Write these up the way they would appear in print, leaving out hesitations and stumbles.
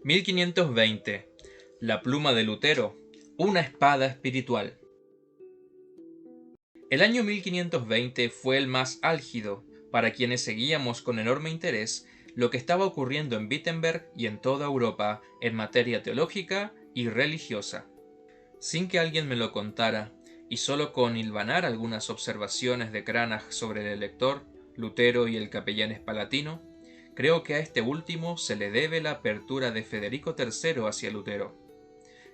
1520. La pluma de Lutero, una espada espiritual. El año 1520 fue el más álgido para quienes seguíamos con enorme interés lo que estaba ocurriendo en Wittenberg y en toda Europa en materia teológica y religiosa. Sin que alguien me lo contara, y solo con hilvanar algunas observaciones de Cranach sobre el elector, Lutero y el capellán espalatino, creo que a este último se le debe la apertura de Federico III hacia Lutero.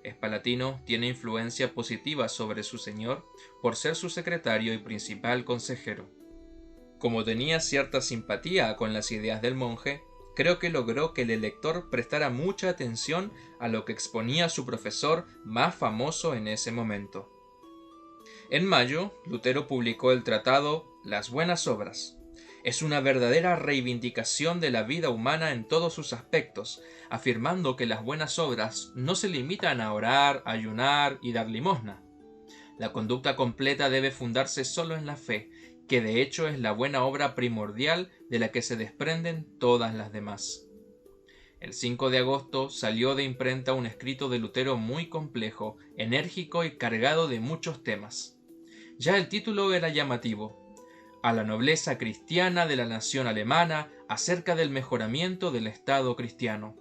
Espalatino tiene influencia positiva sobre su señor por ser su secretario y principal consejero. Como tenía cierta simpatía con las ideas del monje, creo que logró que el elector prestara mucha atención a lo que exponía su profesor más famoso en ese momento. En mayo, Lutero publicó el tratado Las Buenas Obras. Es una verdadera reivindicación de la vida humana en todos sus aspectos, afirmando que las buenas obras no se limitan a orar, ayunar y dar limosna. La conducta completa debe fundarse solo en la fe, que de hecho es la buena obra primordial de la que se desprenden todas las demás. El 5 de agosto salió de imprenta un escrito de Lutero muy complejo, enérgico y cargado de muchos temas. Ya el título era llamativo: a la nobleza cristiana de la nación alemana acerca del mejoramiento del Estado cristiano.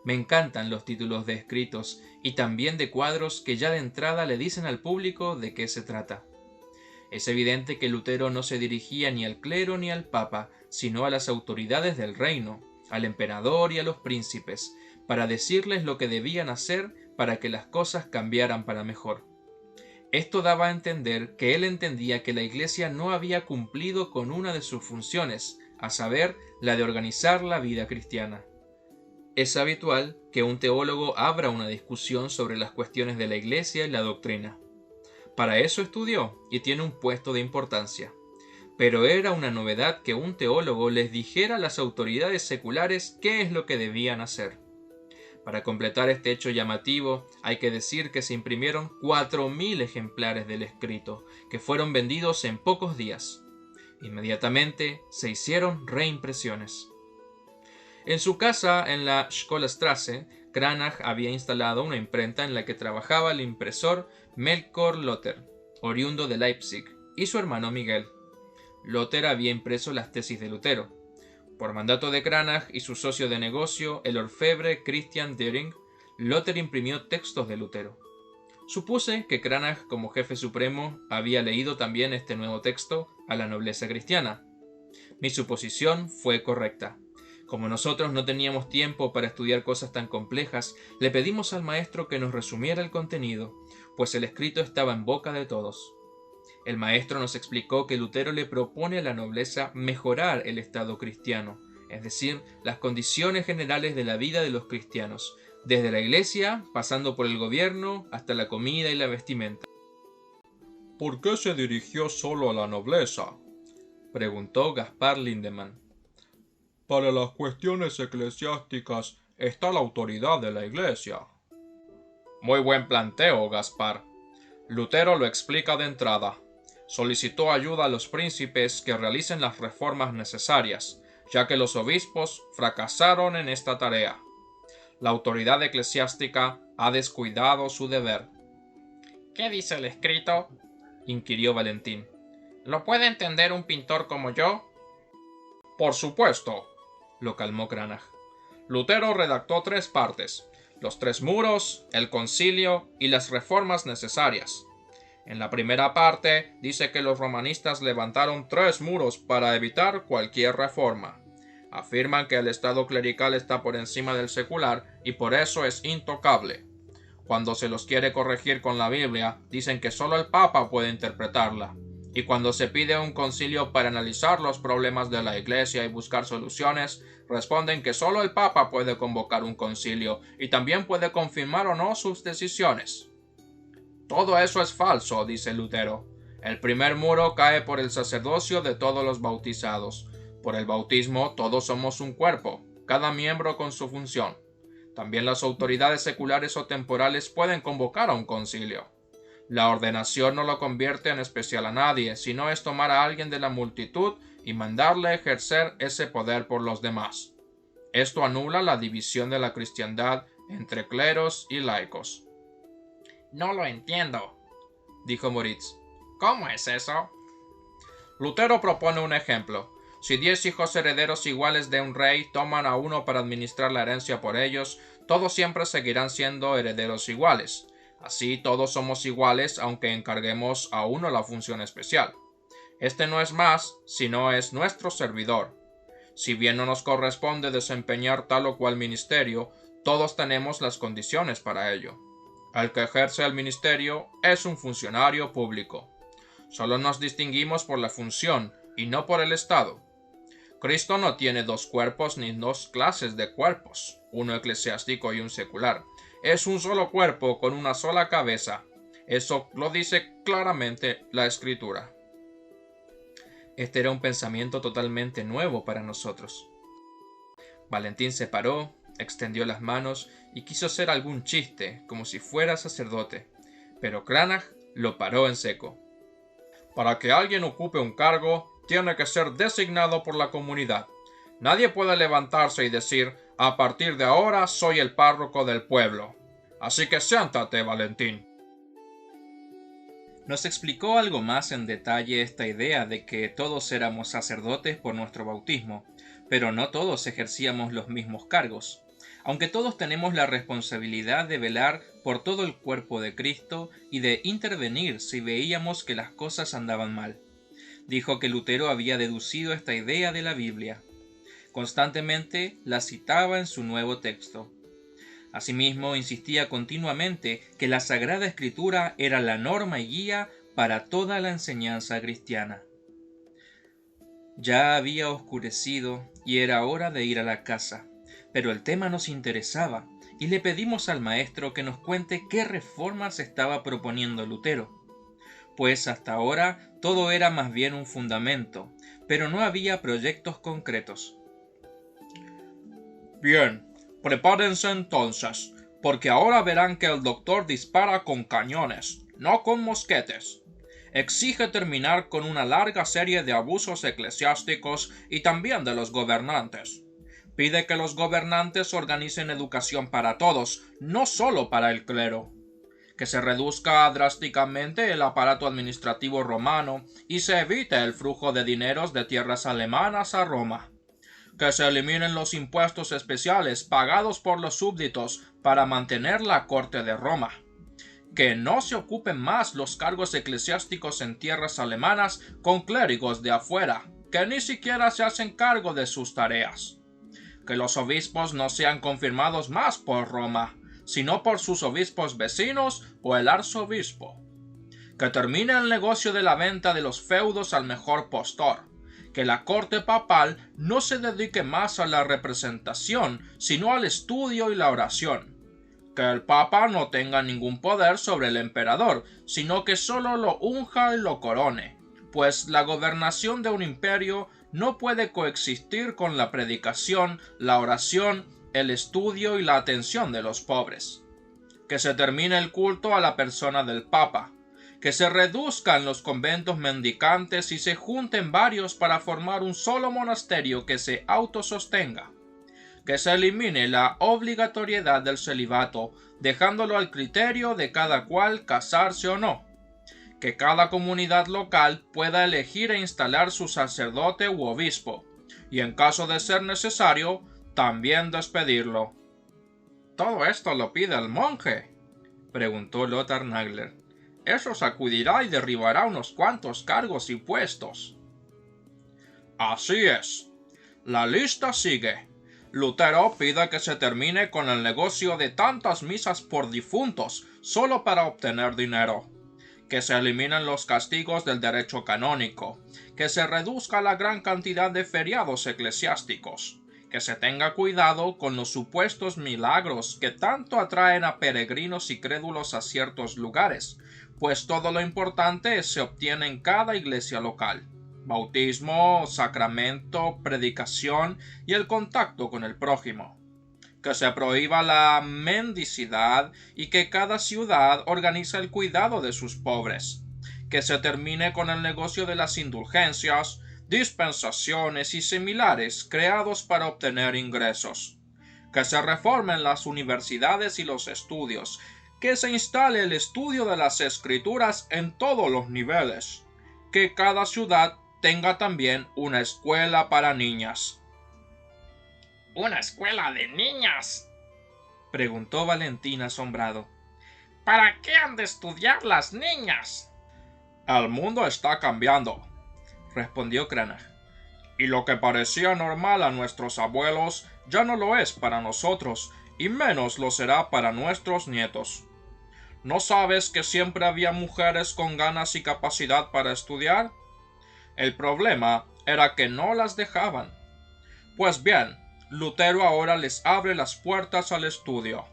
Me encantan los títulos de escritos y también de cuadros que ya de entrada le dicen al público de qué se trata. Es evidente que Lutero no se dirigía ni al clero ni al papa, sino a las autoridades del reino, al emperador y a los príncipes, para decirles lo que debían hacer para que las cosas cambiaran para mejor. Esto daba a entender que él entendía que la Iglesia no había cumplido con una de sus funciones, a saber, la de organizar la vida cristiana. Es habitual que un teólogo abra una discusión sobre las cuestiones de la Iglesia y la doctrina. Para eso estudió y tiene un puesto de importancia. Pero era una novedad que un teólogo les dijera a las autoridades seculares qué es lo que debían hacer. Para completar este hecho llamativo, hay que decir que se imprimieron 4.000 ejemplares del escrito, que fueron vendidos en pocos días. Inmediatamente se hicieron reimpresiones. En su casa en la Scholastrasse, Cranach había instalado una imprenta en la que trabajaba el impresor Melchior Lotter, oriundo de Leipzig, y su hermano Miguel. Lotter había impreso las tesis de Lutero. Por mandato de Cranach y su socio de negocio, el orfebre Christian Dering, Lotter imprimió textos de Lutero. Supuse que Cranach, como jefe supremo, había leído también este nuevo texto a la nobleza cristiana. Mi suposición fue correcta. Como nosotros no teníamos tiempo para estudiar cosas tan complejas, le pedimos al maestro que nos resumiera el contenido, pues el escrito estaba en boca de todos. El maestro nos explicó que Lutero le propone a la nobleza mejorar el Estado cristiano, es decir, las condiciones generales de la vida de los cristianos, desde la iglesia, pasando por el gobierno, hasta la comida y la vestimenta. ¿Por qué se dirigió solo a la nobleza?, preguntó Gaspar Lindemann. Para las cuestiones eclesiásticas está la autoridad de la iglesia. Muy buen planteo, Gaspar. Lutero lo explica de entrada. Solicitó ayuda a los príncipes que realicen las reformas necesarias, ya que los obispos fracasaron en esta tarea. La autoridad eclesiástica ha descuidado su deber. ¿Qué dice el escrito?, inquirió Valentín. ¿Lo puede entender un pintor como yo? Por supuesto, lo calmó Cranach. Lutero redactó 3 partes: los 3 muros, el concilio y las reformas necesarias. En la primera parte dice que los romanistas levantaron 3 muros para evitar cualquier reforma. Afirman que el estado clerical está por encima del secular y por eso es intocable. Cuando se los quiere corregir con la Biblia, dicen que solo el Papa puede interpretarla. Y cuando se pide un concilio para analizar los problemas de la Iglesia y buscar soluciones, responden que solo el Papa puede convocar un concilio y también puede confirmar o no sus decisiones. Todo eso es falso, dice Lutero. El primer muro cae por el sacerdocio de todos los bautizados. Por el bautismo todos somos un cuerpo, cada miembro con su función. También las autoridades seculares o temporales pueden convocar a un concilio. La ordenación no lo convierte en especial a nadie, sino es tomar a alguien de la multitud y mandarle ejercer ese poder por los demás. Esto anula la división de la cristiandad entre cleros y laicos. No lo entiendo, dijo Moritz. ¿Cómo es eso? Lutero propone un ejemplo. Si 10 hijos herederos iguales de un rey toman a uno para administrar la herencia por ellos, todos siempre seguirán siendo herederos iguales. Así todos somos iguales aunque encarguemos a uno la función especial. Este no es más, sino es nuestro servidor. Si bien no nos corresponde desempeñar tal o cual ministerio, todos tenemos las condiciones para ello. El que ejerce el ministerio es un funcionario público. Solo nos distinguimos por la función y no por el estado. Cristo no tiene dos cuerpos ni dos clases de cuerpos, uno eclesiástico y un secular. Es un solo cuerpo con una sola cabeza. Eso lo dice claramente la Escritura. Este era un pensamiento totalmente nuevo para nosotros. Valentín se paró, extendió las manos y quiso hacer algún chiste, como si fuera sacerdote, pero Cranach lo paró en seco. Para que alguien ocupe un cargo, tiene que ser designado por la comunidad. Nadie puede levantarse y decir, a partir de ahora soy el párroco del pueblo. Así que siéntate, Valentín. Nos explicó algo más en detalle esta idea de que todos éramos sacerdotes por nuestro bautismo, pero no todos ejercíamos los mismos cargos. Aunque todos tenemos la responsabilidad de velar por todo el cuerpo de Cristo y de intervenir si veíamos que las cosas andaban mal. Dijo que Lutero había deducido esta idea de la Biblia. Constantemente la citaba en su nuevo texto. Asimismo, insistía continuamente que la Sagrada Escritura era la norma y guía para toda la enseñanza cristiana. Ya había oscurecido y era hora de ir a la casa, pero el tema nos interesaba y le pedimos al maestro que nos cuente qué reformas estaba proponiendo Lutero, pues hasta ahora todo era más bien un fundamento, pero no había proyectos concretos. Bien, prepárense entonces, porque ahora verán que el doctor dispara con cañones, no con mosquetes. Exige terminar con una larga serie de abusos eclesiásticos y también de los gobernantes. Pide que los gobernantes organicen educación para todos, no solo para el clero. Que se reduzca drásticamente el aparato administrativo romano y se evite el flujo de dineros de tierras alemanas a Roma. Que se eliminen los impuestos especiales pagados por los súbditos para mantener la corte de Roma. Que no se ocupen más los cargos eclesiásticos en tierras alemanas con clérigos de afuera, que ni siquiera se hacen cargo de sus tareas. Que los obispos no sean confirmados más por Roma, sino por sus obispos vecinos o el arzobispo. Que termine el negocio de la venta de los feudos al mejor postor. Que la corte papal no se dedique más a la representación, sino al estudio y la oración. Que el papa no tenga ningún poder sobre el emperador, sino que solo lo unja y lo corone, pues la gobernación de un imperio no puede coexistir con la predicación, la oración, el estudio y la atención de los pobres. Que se termine el culto a la persona del papa. Que se reduzcan los conventos mendicantes y se junten varios para formar un solo monasterio que se autosostenga. Que se elimine la obligatoriedad del celibato, dejándolo al criterio de cada cual casarse o no. Que cada comunidad local pueda elegir e instalar su sacerdote u obispo, y en caso de ser necesario, también despedirlo. ¿Todo esto lo pide el monje?, preguntó Lothar Nagler. Eso sacudirá y derribará unos cuantos cargos y puestos. Así es. La lista sigue. Lutero pide que se termine con el negocio de tantas misas por difuntos solo para obtener dinero. Que se eliminen los castigos del derecho canónico. Que se reduzca la gran cantidad de feriados eclesiásticos. Que se tenga cuidado con los supuestos milagros que tanto atraen a peregrinos y crédulos a ciertos lugares, pues todo lo importante se obtiene en cada iglesia local: bautismo, sacramento, predicación y el contacto con el prójimo. Que se prohíba la mendicidad y que cada ciudad organice el cuidado de sus pobres. Que se termine con el negocio de las indulgencias, dispensaciones y similares creados para obtener ingresos, que se reformen las universidades y los estudios, que se instale el estudio de las escrituras en todos los niveles, que cada ciudad tenga también una escuela para niñas. ¿Una escuela de niñas?, preguntó Valentín asombrado. ¿Para qué han de estudiar las niñas? El mundo está cambiando, respondió Cranach, y lo que parecía normal a nuestros abuelos ya no lo es para nosotros, y menos lo será para nuestros nietos. ¿No sabes que siempre había mujeres con ganas y capacidad para estudiar? El problema era que no las dejaban. Pues bien, Lutero ahora les abre las puertas al estudio.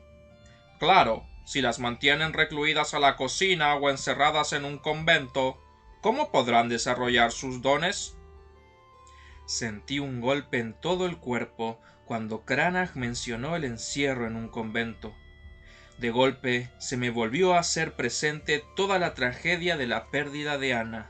Claro, si las mantienen recluidas a la cocina o encerradas en un convento, ¿cómo podrán desarrollar sus dones? Sentí un golpe en todo el cuerpo cuando Cranach mencionó el encierro en un convento. De golpe se me volvió a hacer presente toda la tragedia de la pérdida de Ana.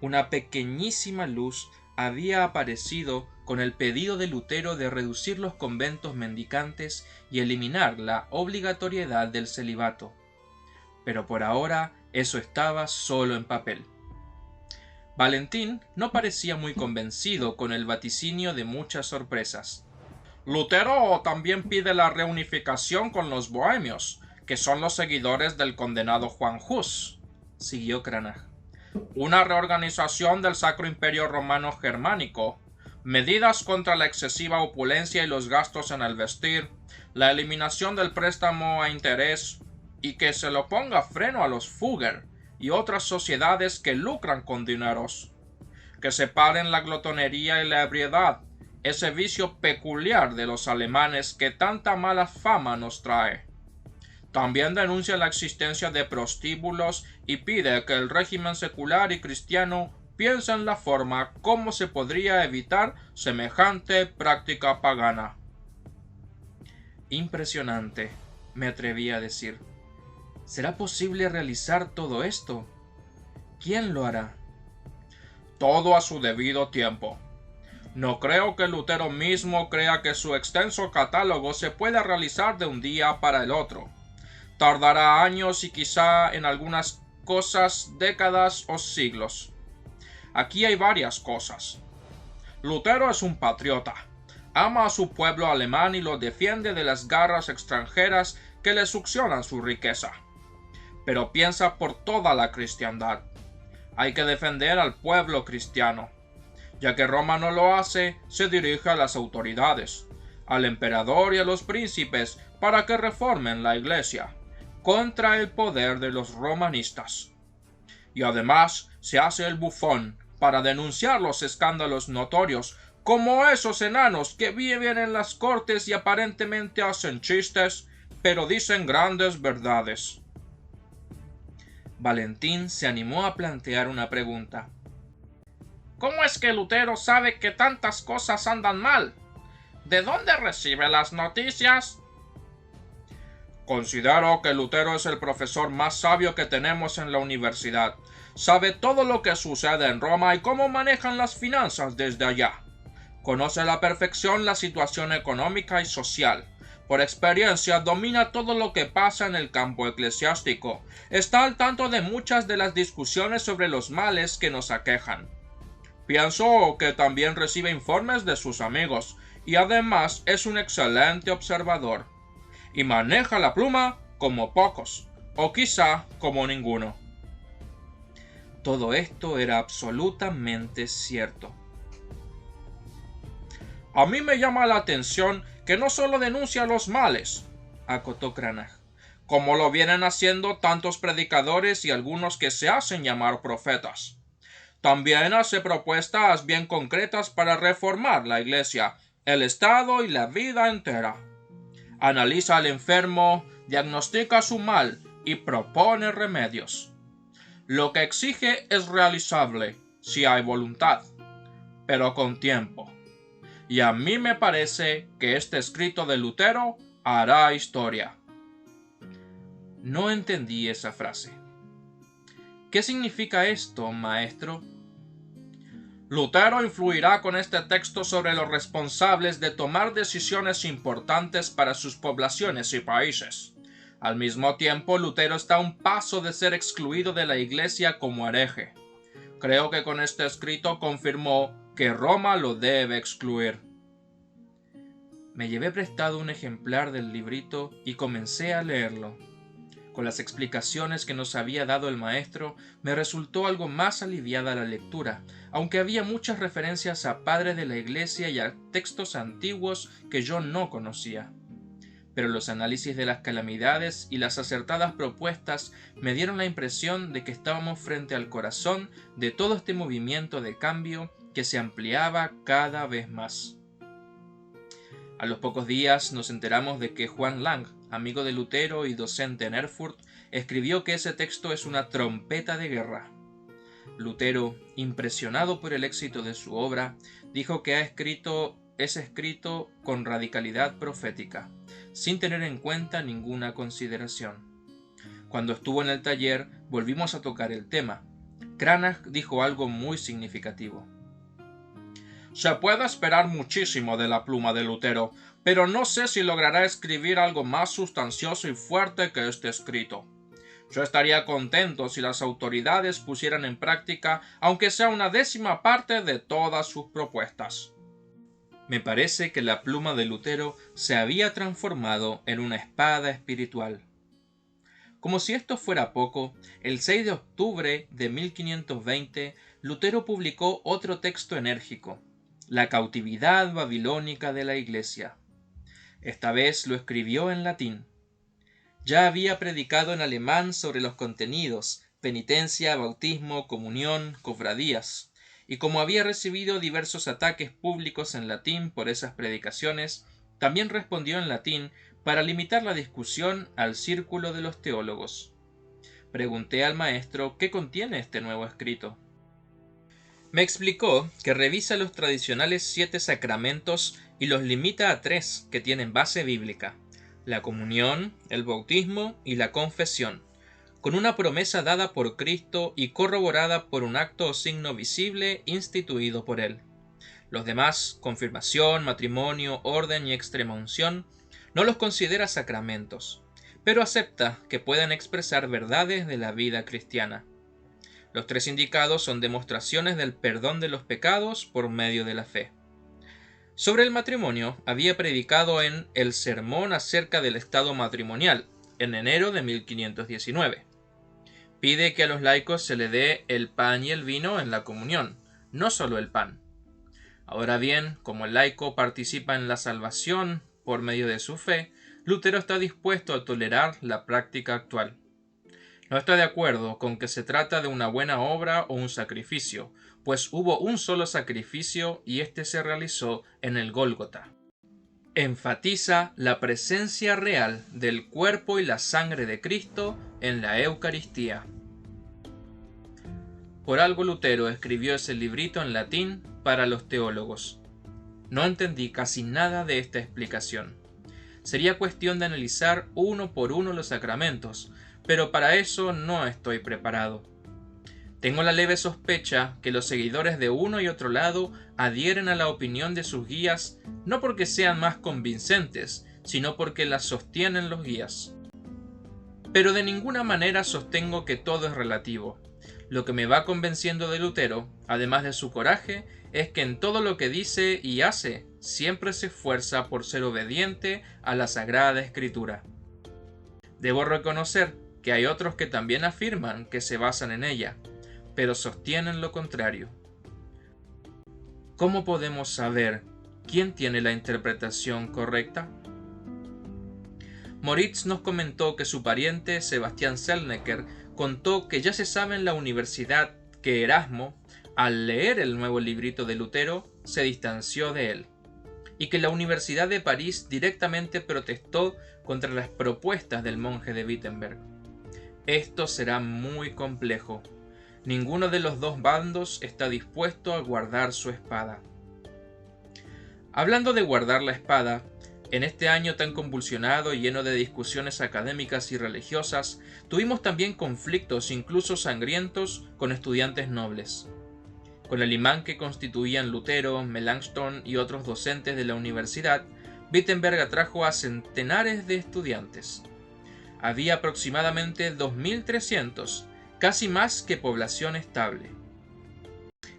Una pequeñísima luz había aparecido con el pedido de Lutero de reducir los conventos mendicantes y eliminar la obligatoriedad del celibato. Pero por ahora eso estaba solo en papel. Valentín no parecía muy convencido con el vaticinio de muchas sorpresas. Lutero también pide la reunificación con los bohemios, que son los seguidores del condenado Juan Hus, siguió Cranach. Una reorganización del Sacro Imperio Romano Germánico, medidas contra la excesiva opulencia y los gastos en el vestir, la eliminación del préstamo a interés y que se le ponga freno a los Fugger y otras sociedades que lucran con dineros, que separen la glotonería y la ebriedad, ese vicio peculiar de los alemanes que tanta mala fama nos trae. También denuncia la existencia de prostíbulos y pide que el régimen secular y cristiano piense en la forma cómo se podría evitar semejante práctica pagana. Impresionante, me atreví a decir. ¿Será posible realizar todo esto? ¿Quién lo hará? Todo a su debido tiempo. No creo que Lutero mismo crea que su extenso catálogo se pueda realizar de un día para el otro. Tardará años y quizá en algunas cosas décadas o siglos. Aquí hay varias cosas. Lutero es un patriota. Ama a su pueblo alemán y lo defiende de las garras extranjeras que le succionan su riqueza. Pero piensa por toda la cristiandad. Hay que defender al pueblo cristiano. Ya que Roma no lo hace, se dirige a las autoridades, al emperador y a los príncipes para que reformen la iglesia, contra el poder de los romanistas. Y además se hace el bufón para denunciar los escándalos notorios, como esos enanos que viven en las cortes y aparentemente hacen chistes, pero dicen grandes verdades. Valentín se animó a plantear una pregunta. ¿Cómo es que Lutero sabe que tantas cosas andan mal? ¿De dónde recibe las noticias? Considero que Lutero es el profesor más sabio que tenemos en la universidad. Sabe todo lo que sucede en Roma y cómo manejan las finanzas desde allá. Conoce a la perfección la situación económica y social. Por experiencia domina todo lo que pasa en el campo eclesiástico. Está al tanto de muchas de las discusiones sobre los males que nos aquejan. Pienso que también recibe informes de sus amigos y además es un excelente observador. Y maneja la pluma como pocos, o quizá como ninguno. Todo esto era absolutamente cierto. A mí me llama la atención que no solo denuncia los males, acotó Cranach, como lo vienen haciendo tantos predicadores y algunos que se hacen llamar profetas. También hace propuestas bien concretas para reformar la iglesia, el Estado y la vida entera. Analiza al enfermo, diagnostica su mal y propone remedios. Lo que exige es realizable, si hay voluntad, pero con tiempo. Y a mí me parece que este escrito de Lutero hará historia. No entendí esa frase. ¿Qué significa esto, maestro? Lutero influirá con este texto sobre los responsables de tomar decisiones importantes para sus poblaciones y países. Al mismo tiempo, Lutero está a un paso de ser excluido de la Iglesia como hereje. Creo que con este escrito confirmó que Roma lo debe excluir. Me llevé prestado un ejemplar del librito y comencé a leerlo. Con las explicaciones que nos había dado el maestro, me resultó algo más aliviada la lectura, aunque había muchas referencias a padres de la Iglesia y a textos antiguos que yo no conocía. Pero los análisis de las calamidades y las acertadas propuestas me dieron la impresión de que estábamos frente al corazón de todo este movimiento de cambio que se ampliaba cada vez más. A los pocos días nos enteramos de que Juan Lang, amigo de Lutero y docente en Erfurt, escribió que ese texto es una trompeta de guerra. Lutero, impresionado por el éxito de su obra, dijo que es escrito con radicalidad profética, sin tener en cuenta ninguna consideración. Cuando estuvo en el taller, volvimos a tocar el tema. Cranach dijo algo muy significativo. Se puede esperar muchísimo de la pluma de Lutero, pero no sé si logrará escribir algo más sustancioso y fuerte que este escrito. Yo estaría contento si las autoridades pusieran en práctica, aunque sea una 10ª parte de todas sus propuestas. Me parece que la pluma de Lutero se había transformado en una espada espiritual. Como si esto fuera poco, el 6 de octubre de 1520, Lutero publicó otro texto enérgico, La cautividad babilónica de la Iglesia. Esta vez lo escribió en latín. Ya había predicado en alemán sobre los contenidos, penitencia, bautismo, comunión, cofradías, y como había recibido diversos ataques públicos en latín por esas predicaciones, también respondió en latín para limitar la discusión al círculo de los teólogos. Pregunté al maestro qué contiene este nuevo escrito. Me explicó que revisa los tradicionales 7 sacramentos y los limita a 3 que tienen base bíblica: la comunión, el bautismo y la confesión, con una promesa dada por Cristo y corroborada por un acto o signo visible instituido por él. Los demás, confirmación, matrimonio, orden y extremaunción, no los considera sacramentos, pero acepta que puedan expresar verdades de la vida cristiana. Los 3 indicados son demostraciones del perdón de los pecados por medio de la fe. Sobre el matrimonio había predicado en El sermón acerca del estado matrimonial, en enero de 1519. Pide que a los laicos se le dé el pan y el vino en la comunión, no solo el pan. Ahora bien, como el laico participa en la salvación por medio de su fe, Lutero está dispuesto a tolerar la práctica actual. No está de acuerdo con que se trata de una buena obra o un sacrificio, pues hubo un solo sacrificio y este se realizó en el Gólgota. Enfatiza la presencia real del cuerpo y la sangre de Cristo en la Eucaristía. Por algo Lutero escribió ese librito en latín para los teólogos. No entendí casi nada de esta explicación. Sería cuestión de analizar uno por uno los sacramentos, pero para eso no estoy preparado. Tengo la leve sospecha que los seguidores de uno y otro lado adhieren a la opinión de sus guías no porque sean más convincentes, sino porque la sostienen los guías. Pero de ninguna manera sostengo que todo es relativo. Lo que me va convenciendo de Lutero, además de su coraje, es que en todo lo que dice y hace, siempre se esfuerza por ser obediente a la Sagrada Escritura. Debo reconocer que hay otros que también afirman que se basan en ella, pero sostienen lo contrario. ¿Cómo podemos saber quién tiene la interpretación correcta? Moritz nos comentó que su pariente Sebastián Selnecker contó que ya se sabe en la universidad que Erasmo, al leer el nuevo librito de Lutero, se distanció de él, y que la Universidad de París directamente protestó contra las propuestas del monje de Wittenberg. Esto será muy complejo. Ninguno de los dos bandos está dispuesto a guardar su espada. Hablando de guardar la espada, en este año tan convulsionado y lleno de discusiones académicas y religiosas, tuvimos también conflictos incluso sangrientos con estudiantes nobles. Con el imán que constituían Lutero, Melanchthon y otros docentes de la universidad, Wittenberg atrajo a centenares de estudiantes. Había aproximadamente 2.300, casi más que población estable.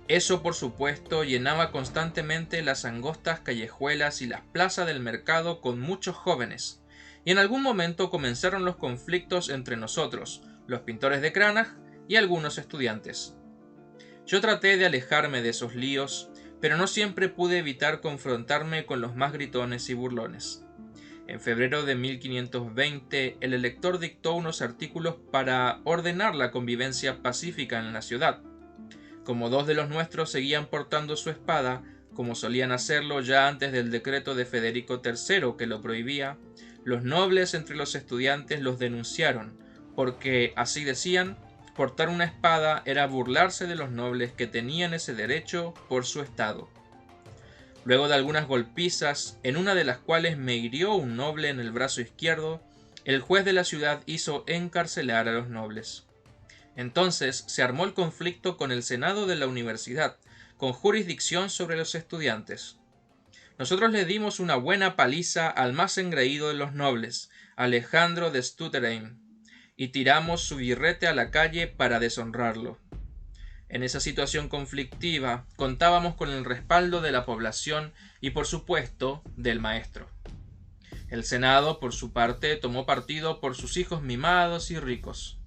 Eso, por supuesto, llenaba constantemente las angostas callejuelas y las plazas del mercado con muchos jóvenes, y en algún momento comenzaron los conflictos entre nosotros, los pintores de Cranach, y algunos estudiantes. Yo traté de alejarme de esos líos, pero no siempre pude evitar confrontarme con los más gritones y burlones. En febrero de 1520, el elector dictó unos artículos para ordenar la convivencia pacífica en la ciudad. Como dos de los nuestros seguían portando su espada, como solían hacerlo ya antes del decreto de Federico III que lo prohibía, los nobles entre los estudiantes los denunciaron, porque, así decían, portar una espada era burlarse de los nobles que tenían ese derecho por su estado. Luego de algunas golpizas, en una de las cuales me hirió un noble en el brazo izquierdo, el juez de la ciudad hizo encarcelar a los nobles. Entonces se armó el conflicto con el Senado de la universidad, con jurisdicción sobre los estudiantes. Nosotros le dimos una buena paliza al más engreído de los nobles, Alejandro de Stutterheim, y tiramos su birrete a la calle para deshonrarlo. En esa situación conflictiva contábamos con el respaldo de la población y, por supuesto, del maestro. El Senado, por su parte, tomó partido por sus hijos mimados y ricos.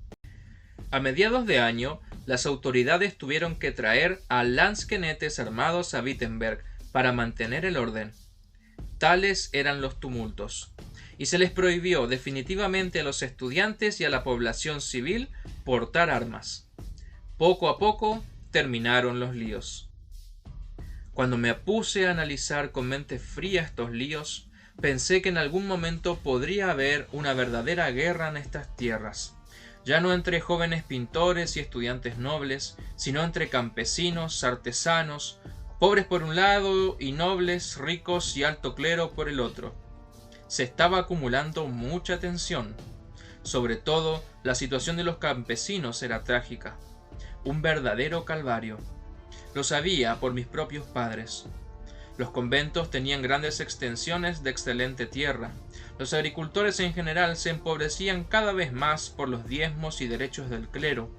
A mediados de año, las autoridades tuvieron que traer a lanzquenetes armados a Wittenberg para mantener el orden. Tales eran los tumultos, y se les prohibió definitivamente a los estudiantes y a la población civil portar armas. Poco a poco terminaron los líos. Cuando me puse a analizar con mente fría estos líos, pensé que en algún momento podría haber una verdadera guerra en estas tierras. Ya no entre jóvenes pintores y estudiantes nobles, sino entre campesinos, artesanos, pobres por un lado y nobles, ricos y alto clero por el otro. Se estaba acumulando mucha tensión. Sobre todo, la situación de los campesinos era trágica. Un verdadero calvario. Lo sabía por mis propios padres. Los conventos tenían grandes extensiones de excelente tierra. Los agricultores en general se empobrecían cada vez más por los diezmos y derechos del clero,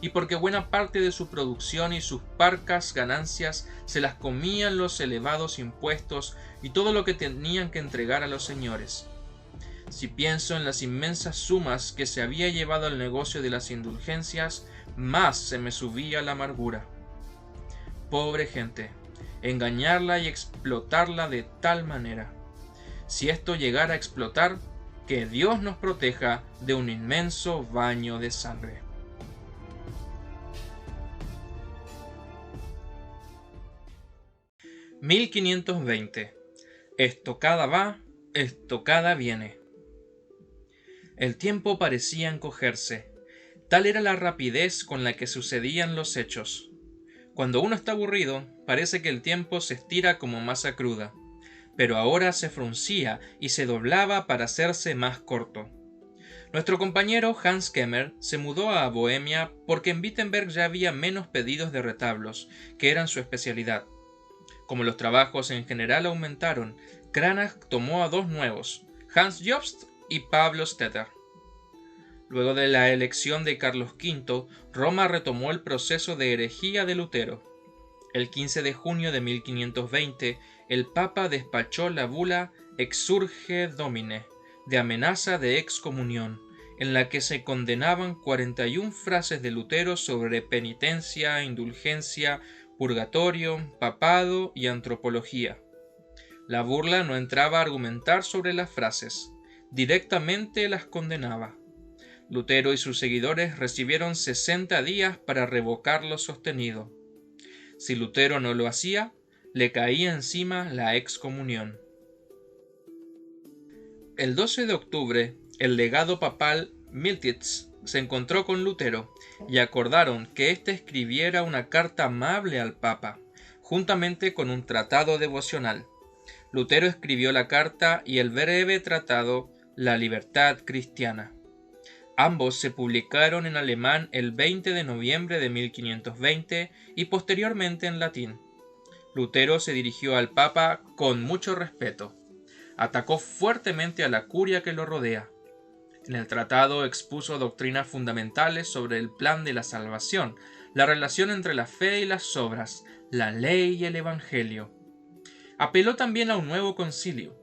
y porque buena parte de su producción y sus parcas ganancias se las comían los elevados impuestos y todo lo que tenían que entregar a los señores. Si pienso en las inmensas sumas que se había llevado el negocio de las indulgencias, más se me subía la amargura. Pobre gente, engañarla y explotarla de tal manera. Si esto llegara a explotar, que Dios nos proteja de un inmenso baño de sangre. «1520. Estocada va, estocada viene». El tiempo parecía encogerse. Tal era la rapidez con la que sucedían los hechos. Cuando uno está aburrido, parece que el tiempo se estira como masa cruda, pero ahora se fruncía y se doblaba para hacerse más corto. Nuestro compañero Hans Kemmer se mudó a Bohemia porque en Wittenberg ya había menos pedidos de retablos, que eran su especialidad. Como los trabajos en general aumentaron, Cranach tomó a dos nuevos, Hans Jobst y Pablo Stetter. Luego de la elección de Carlos V, Roma retomó el proceso de herejía de Lutero. El 15 de junio de 1520, el Papa despachó la bula Exsurge Domine, de amenaza de excomunión, en la que se condenaban 41 frases de Lutero sobre penitencia, indulgencia, purgatorio, papado y antropología. La burla no entraba a argumentar sobre las frases, directamente las condenaba. Lutero y sus seguidores recibieron 60 días para revocar lo sostenido. Si Lutero no lo hacía, le caía encima la excomunión. El 12 de octubre, el legado papal Miltitz se encontró con Lutero y acordaron que éste escribiera una carta amable al Papa, juntamente con un tratado devocional. Lutero escribió la carta y el breve tratado La libertad cristiana. Ambos se publicaron en alemán el 20 de noviembre de 1520 y posteriormente en latín. Lutero se dirigió al Papa con mucho respeto. Atacó fuertemente a la curia que lo rodea. En el tratado expuso doctrinas fundamentales sobre el plan de la salvación, la relación entre la fe y las obras, la ley y el evangelio. Apeló también a un nuevo concilio.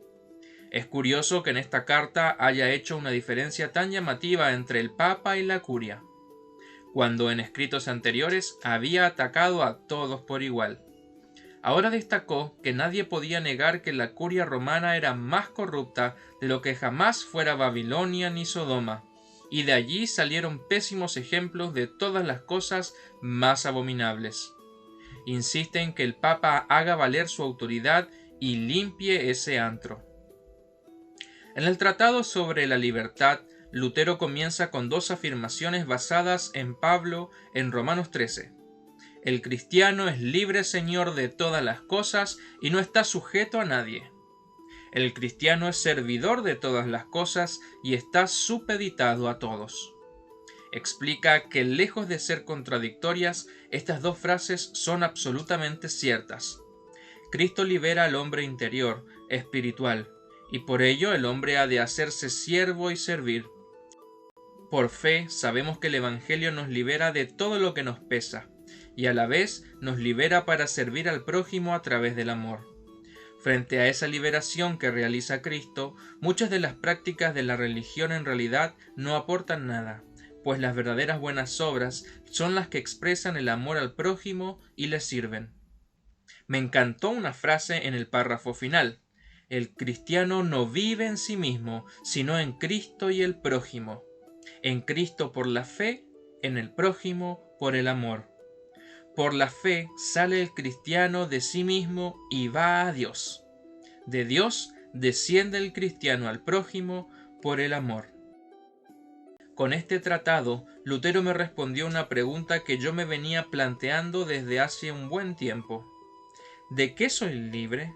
Es curioso que en esta carta haya hecho una diferencia tan llamativa entre el Papa y la curia, cuando en escritos anteriores había atacado a todos por igual. Ahora destacó que nadie podía negar que la curia romana era más corrupta de lo que jamás fuera Babilonia ni Sodoma, y de allí salieron pésimos ejemplos de todas las cosas más abominables. Insiste en que el Papa haga valer su autoridad y limpie ese antro. En el Tratado sobre la Libertad, Lutero comienza con dos afirmaciones basadas en Pablo en Romanos 13. El cristiano es libre señor de todas las cosas y no está sujeto a nadie. El cristiano es servidor de todas las cosas y está supeditado a todos. Explica que lejos de ser contradictorias, estas dos frases son absolutamente ciertas. Cristo libera al hombre interior, espiritual, y por ello el hombre ha de hacerse siervo y servir. Por fe sabemos que el Evangelio nos libera de todo lo que nos pesa, y a la vez nos libera para servir al prójimo a través del amor. Frente a esa liberación que realiza Cristo, muchas de las prácticas de la religión en realidad no aportan nada, pues las verdaderas buenas obras son las que expresan el amor al prójimo y le sirven. Me encantó una frase en el párrafo final: el cristiano no vive en sí mismo, sino en Cristo y el prójimo. En Cristo por la fe, en el prójimo por el amor. Por la fe sale el cristiano de sí mismo y va a Dios. De Dios desciende el cristiano al prójimo por el amor. Con este tratado, Lutero me respondió una pregunta que yo me venía planteando desde hace un buen tiempo. ¿De qué soy libre?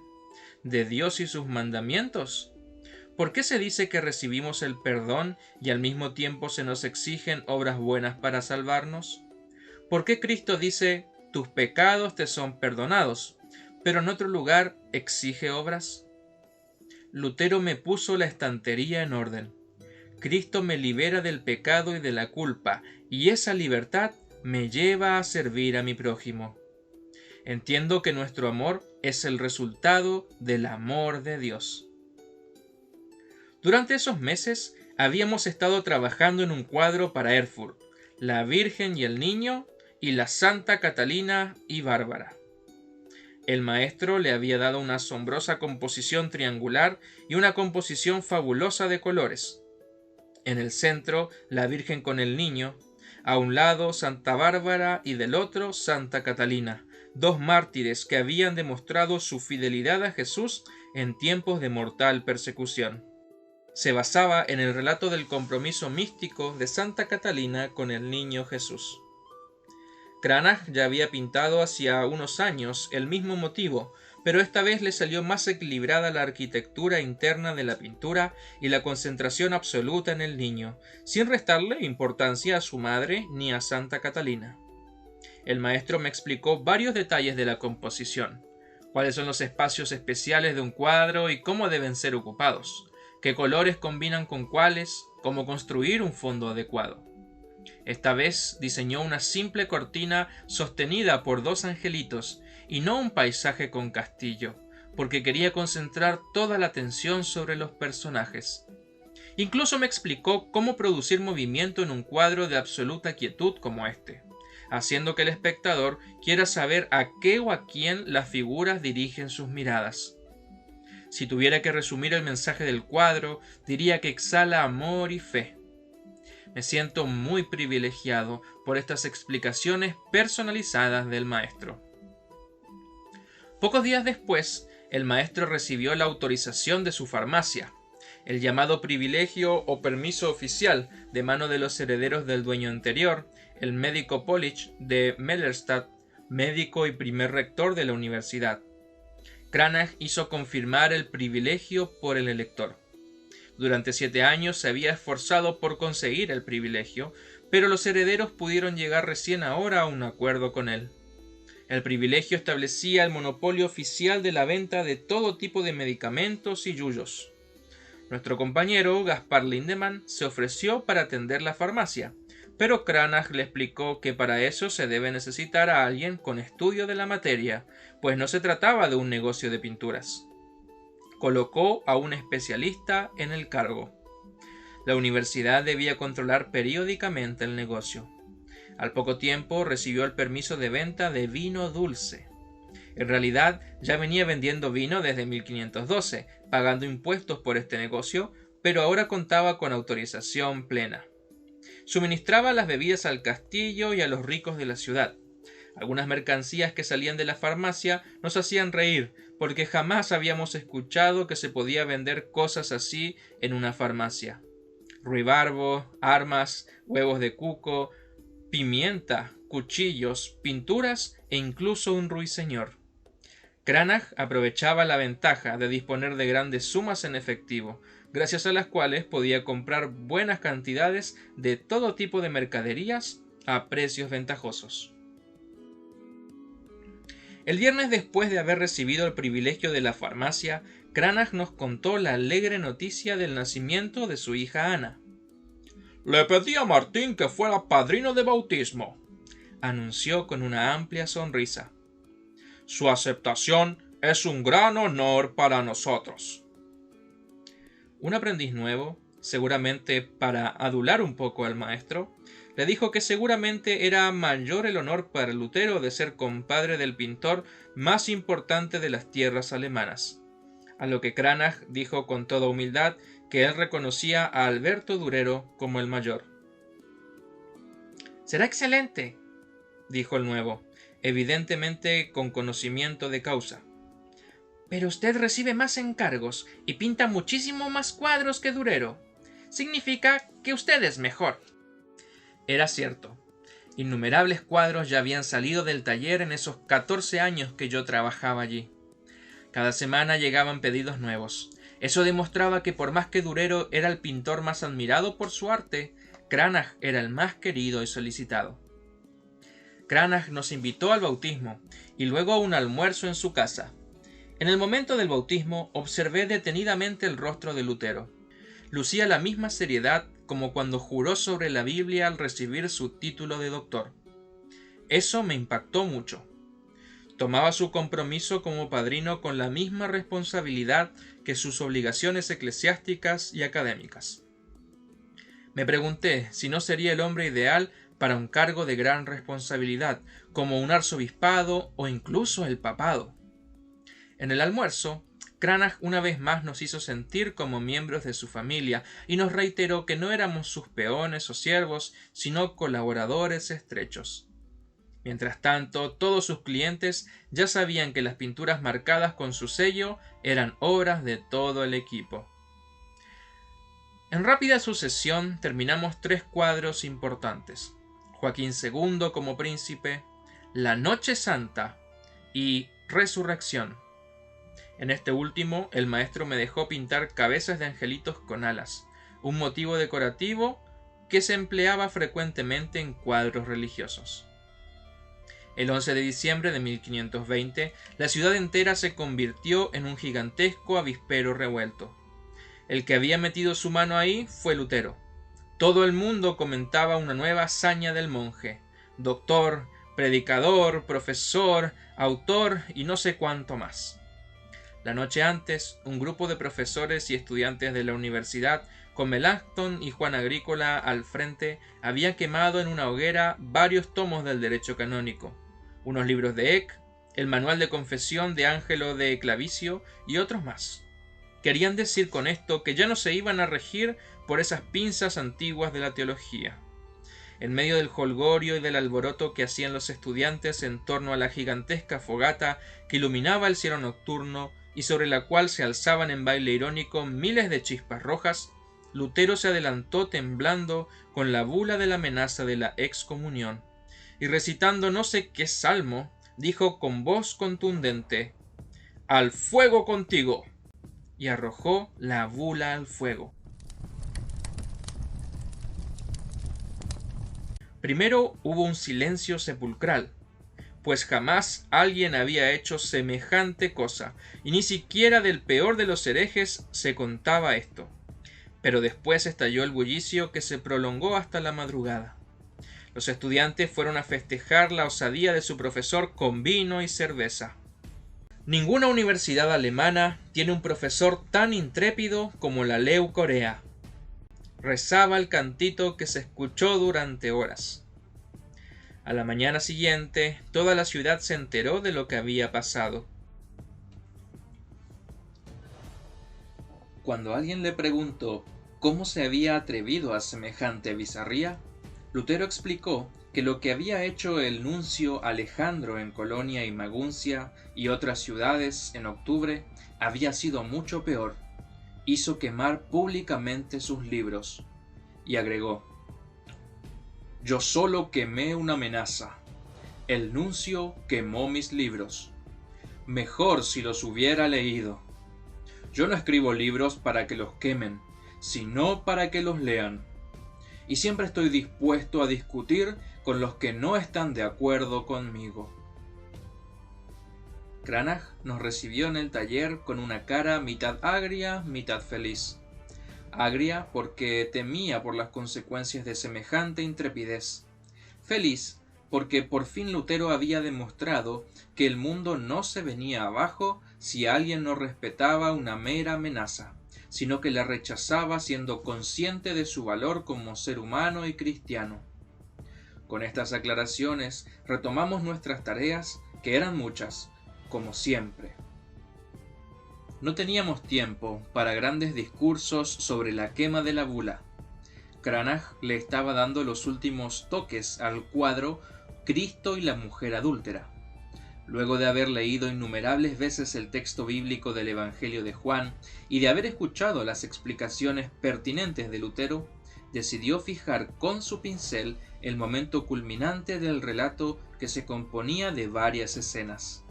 ¿De Dios y sus mandamientos? ¿Por qué se dice que recibimos el perdón y al mismo tiempo se nos exigen obras buenas para salvarnos? ¿Por qué Cristo dice, tus pecados te son perdonados, pero en otro lugar exige obras? Lutero me puso la estantería en orden. Cristo me libera del pecado y de la culpa, y esa libertad me lleva a servir a mi prójimo. Entiendo que nuestro amor es el resultado del amor de Dios. Durante esos meses habíamos estado trabajando en un cuadro para Erfurt, la Virgen y el Niño y la Santa Catalina y Bárbara. El maestro le había dado una asombrosa composición triangular y una composición fabulosa de colores. En el centro, la Virgen con el Niño, a un lado Santa Bárbara y del otro Santa Catalina, dos mártires que habían demostrado su fidelidad a Jesús en tiempos de mortal persecución. Se basaba en el relato del compromiso místico de Santa Catalina con el niño Jesús. Cranach ya había pintado hacía unos años el mismo motivo, pero esta vez le salió más equilibrada la arquitectura interna de la pintura y la concentración absoluta en el niño, sin restarle importancia a su madre ni a Santa Catalina. El maestro me explicó varios detalles de la composición, cuáles son los espacios especiales de un cuadro y cómo deben ser ocupados, qué colores combinan con cuáles, cómo construir un fondo adecuado. Esta vez diseñó una simple cortina sostenida por dos angelitos y no un paisaje con castillo, porque quería concentrar toda la atención sobre los personajes. Incluso me explicó cómo producir movimiento en un cuadro de absoluta quietud como este, haciendo que el espectador quiera saber a qué o a quién las figuras dirigen sus miradas. Si tuviera que resumir el mensaje del cuadro, diría que exhala amor y fe. Me siento muy privilegiado por estas explicaciones personalizadas del maestro. Pocos días después, el maestro recibió la autorización de su farmacia, el llamado privilegio o permiso oficial de mano de los herederos del dueño anterior, el médico Polich de Mellerstadt, médico y primer rector de la universidad. Cranach hizo confirmar el privilegio por el elector. Durante 7 años se había esforzado por conseguir el privilegio, pero los herederos pudieron llegar recién ahora a un acuerdo con él. El privilegio establecía el monopolio oficial de la venta de todo tipo de medicamentos y yuyos. Nuestro compañero, Gaspar Lindemann, se ofreció para atender la farmacia, pero Cranach le explicó que para eso se debe necesitar a alguien con estudio de la materia, pues no se trataba de un negocio de pinturas. Colocó a un especialista en el cargo. La universidad debía controlar periódicamente el negocio. Al poco tiempo recibió el permiso de venta de vino dulce. En realidad ya venía vendiendo vino desde 1512, pagando impuestos por este negocio, pero ahora contaba con autorización plena. Suministraba las bebidas al castillo y a los ricos de la ciudad. Algunas mercancías que salían de la farmacia nos hacían reír, porque jamás habíamos escuchado que se podía vender cosas así en una farmacia. Ruibarbo, armas, huevos de cuco, pimienta, cuchillos, pinturas e incluso un ruiseñor. Cranach aprovechaba la ventaja de disponer de grandes sumas en efectivo, gracias a las cuales podía comprar buenas cantidades de todo tipo de mercaderías a precios ventajosos. El viernes, después de haber recibido el privilegio de la farmacia, Cranach nos contó la alegre noticia del nacimiento de su hija Ana. «Le pedí a Martín que fuera padrino de bautismo», anunció con una amplia sonrisa. «Su aceptación es un gran honor para nosotros». Un aprendiz nuevo, seguramente para adular un poco al maestro, le dijo que seguramente era mayor el honor para Lutero de ser compadre del pintor más importante de las tierras alemanas. A lo que Cranach dijo con toda humildad que él reconocía a Alberto Durero como el mayor. «Será excelente», dijo el nuevo, evidentemente con conocimiento de causa. «Pero usted recibe más encargos y pinta muchísimo más cuadros que Durero. Significa que usted es mejor». Era cierto. Innumerables cuadros ya habían salido del taller en esos 14 años que yo trabajaba allí. Cada semana llegaban pedidos nuevos. Eso demostraba que por más que Durero era el pintor más admirado por su arte, Cranach era el más querido y solicitado. Cranach nos invitó al bautismo y luego a un almuerzo en su casa. En el momento del bautismo observé detenidamente el rostro de Lutero. Lucía la misma seriedad como cuando juró sobre la Biblia al recibir su título de doctor. Eso me impactó mucho. Tomaba su compromiso como padrino con la misma responsabilidad que sus obligaciones eclesiásticas y académicas. Me pregunté si no sería el hombre ideal para un cargo de gran responsabilidad, como un arzobispado o incluso el papado. En el almuerzo, Cranach una vez más nos hizo sentir como miembros de su familia y nos reiteró que no éramos sus peones o siervos, sino colaboradores estrechos. Mientras tanto, todos sus clientes ya sabían que las pinturas marcadas con su sello eran obras de todo el equipo. En rápida sucesión terminamos 3 cuadros importantes: Joaquín II como príncipe, La Noche Santa y Resurrección. En este último, el maestro me dejó pintar cabezas de angelitos con alas, un motivo decorativo que se empleaba frecuentemente en cuadros religiosos. El 11 de diciembre de 1520, la ciudad entera se convirtió en un gigantesco avispero revuelto. El que había metido su mano ahí fue Lutero. Todo el mundo comentaba una nueva hazaña del monje: doctor, predicador, profesor, autor y no sé cuánto más. La noche antes, un grupo de profesores y estudiantes de la universidad, con Melanchthon y Juan Agrícola al frente, había quemado en una hoguera varios tomos del derecho canónico, unos libros de Eck, el manual de confesión de Ángelo de Clavicio y otros más. Querían decir con esto que ya no se iban a regir por esas pinzas antiguas de la teología. En medio del jolgorio y del alboroto que hacían los estudiantes en torno a la gigantesca fogata que iluminaba el cielo nocturno y sobre la cual se alzaban en baile irónico miles de chispas rojas, Lutero se adelantó temblando con la bula de la amenaza de la excomunión, y recitando no sé qué salmo, dijo con voz contundente: «¡Al fuego contigo!», y arrojó la bula al fuego. Primero hubo un silencio sepulcral, pues jamás alguien había hecho semejante cosa, y ni siquiera del peor de los herejes se contaba esto. Pero después estalló el bullicio que se prolongó hasta la madrugada. Los estudiantes fueron a festejar la osadía de su profesor con vino y cerveza. Ninguna universidad alemana tiene un profesor tan intrépido como la Leu Corea. Rezaba el cantito que se escuchó durante horas. A la mañana siguiente, toda la ciudad se enteró de lo que había pasado. Cuando alguien le preguntó cómo se había atrevido a semejante bizarría, Lutero explicó que lo que había hecho el nuncio Alejandro en Colonia y Maguncia y otras ciudades en octubre había sido mucho peor. Hizo quemar públicamente sus libros, y agregó: «Yo solo quemé una amenaza. El nuncio quemó mis libros. Mejor si los hubiera leído. Yo no escribo libros para que los quemen, sino para que los lean. Y siempre estoy dispuesto a discutir con los que no están de acuerdo conmigo». Cranach nos recibió en el taller con una cara mitad agria, mitad feliz. Agria porque temía por las consecuencias de semejante intrepidez. Feliz porque por fin Lutero había demostrado que el mundo no se venía abajo si alguien no respetaba una mera amenaza, sino que la rechazaba siendo consciente de su valor como ser humano y cristiano. Con estas aclaraciones retomamos nuestras tareas, que eran muchas, como siempre. No teníamos tiempo para grandes discursos sobre la quema de la bula. Cranach le estaba dando los últimos toques al cuadro Cristo y la mujer adúltera. Luego de haber leído innumerables veces el texto bíblico del Evangelio de Juan y de haber escuchado las explicaciones pertinentes de Lutero, decidió fijar con su pincel el momento culminante del relato, que se componía de varias escenas.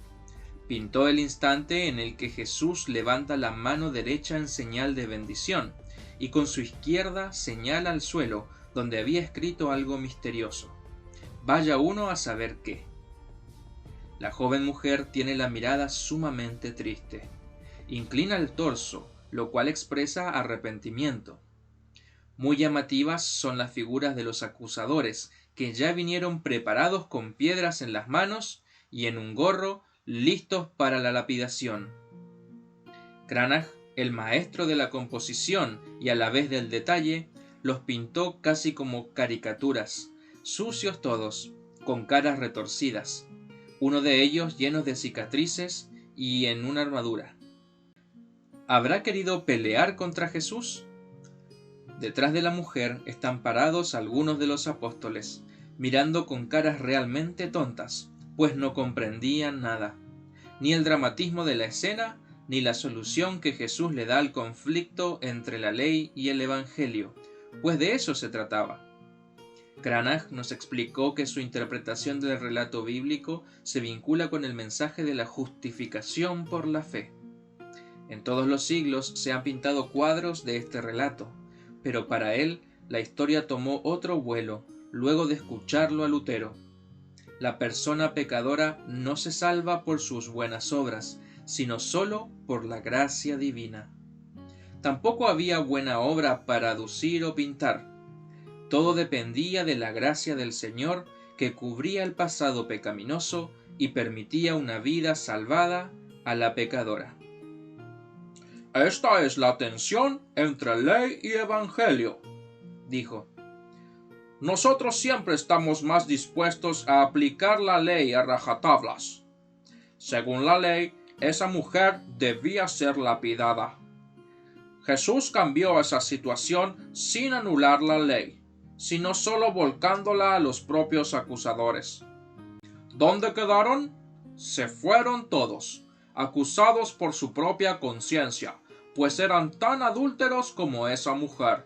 Pintó el instante en el que Jesús levanta la mano derecha en señal de bendición y con su izquierda señala al suelo, donde había escrito algo misterioso. Vaya uno a saber qué. La joven mujer tiene la mirada sumamente triste. Inclina el torso, lo cual expresa arrepentimiento. Muy llamativas son las figuras de los acusadores, que ya vinieron preparados con piedras en las manos y en un gorro, listos para la lapidación. Cranach, el maestro de la composición y a la vez del detalle, los pintó casi como caricaturas, sucios todos, con caras retorcidas, uno de ellos lleno de cicatrices y en una armadura. ¿Habrá querido pelear contra Jesús? Detrás de la mujer están parados algunos de los apóstoles, mirando con caras realmente tontas, pues no comprendían nada, ni el dramatismo de la escena, ni la solución que Jesús le da al conflicto entre la ley y el Evangelio, pues de eso se trataba. Cranach nos explicó que su interpretación del relato bíblico se vincula con el mensaje de la justificación por la fe. En todos los siglos se han pintado cuadros de este relato, pero para él la historia tomó otro vuelo luego de escucharlo a Lutero. La persona pecadora no se salva por sus buenas obras, sino solo por la gracia divina. Tampoco había buena obra para aducir o pintar. Todo dependía de la gracia del Señor, que cubría el pasado pecaminoso y permitía una vida salvada a la pecadora. Esta es la tensión entre ley y evangelio, dijo. Nosotros siempre estamos más dispuestos a aplicar la ley a rajatablas. Según la ley, esa mujer debía ser lapidada. Jesús cambió esa situación sin anular la ley, sino solo volcándola a los propios acusadores. ¿Dónde quedaron? Se fueron todos, acusados por su propia conciencia, pues eran tan adúlteros como esa mujer.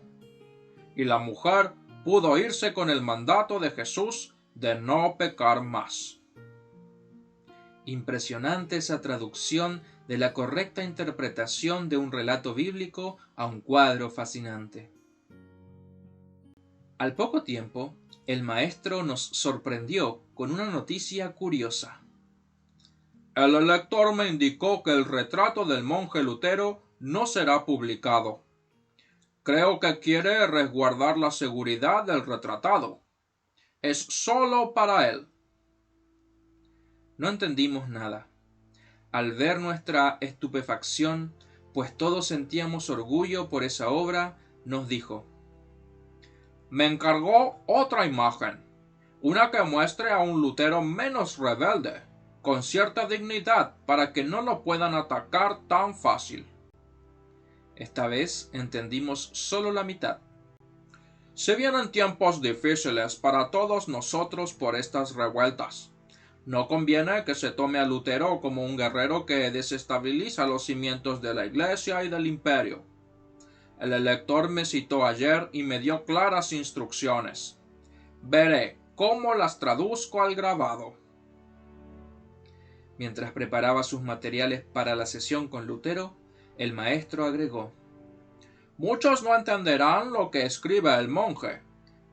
Y la mujer pudo irse con el mandato de Jesús de no pecar más. Impresionante esa traducción de la correcta interpretación de un relato bíblico a un cuadro fascinante. Al poco tiempo, El maestro nos sorprendió con una noticia curiosa. El elector me indicó que el retrato del monje Lutero no será publicado. Creo que quiere resguardar la seguridad del retratado. Es solo para él. No entendimos nada. Al ver nuestra estupefacción, pues todos sentíamos orgullo por esa obra, nos dijo: me encargó otra imagen, una que muestre a un Lutero menos rebelde, con cierta dignidad, para que no lo puedan atacar tan fácil. Esta vez entendimos solo la mitad. Se vienen tiempos difíciles para todos nosotros por estas revueltas. No conviene que se tome a Lutero como un guerrero que desestabiliza los cimientos de la Iglesia y del Imperio. El elector me citó ayer y me dio claras instrucciones. Veré cómo las traduzco al grabado. Mientras preparaba sus materiales para la sesión con Lutero, el maestro agregó: muchos no entenderán lo que escribe el monje,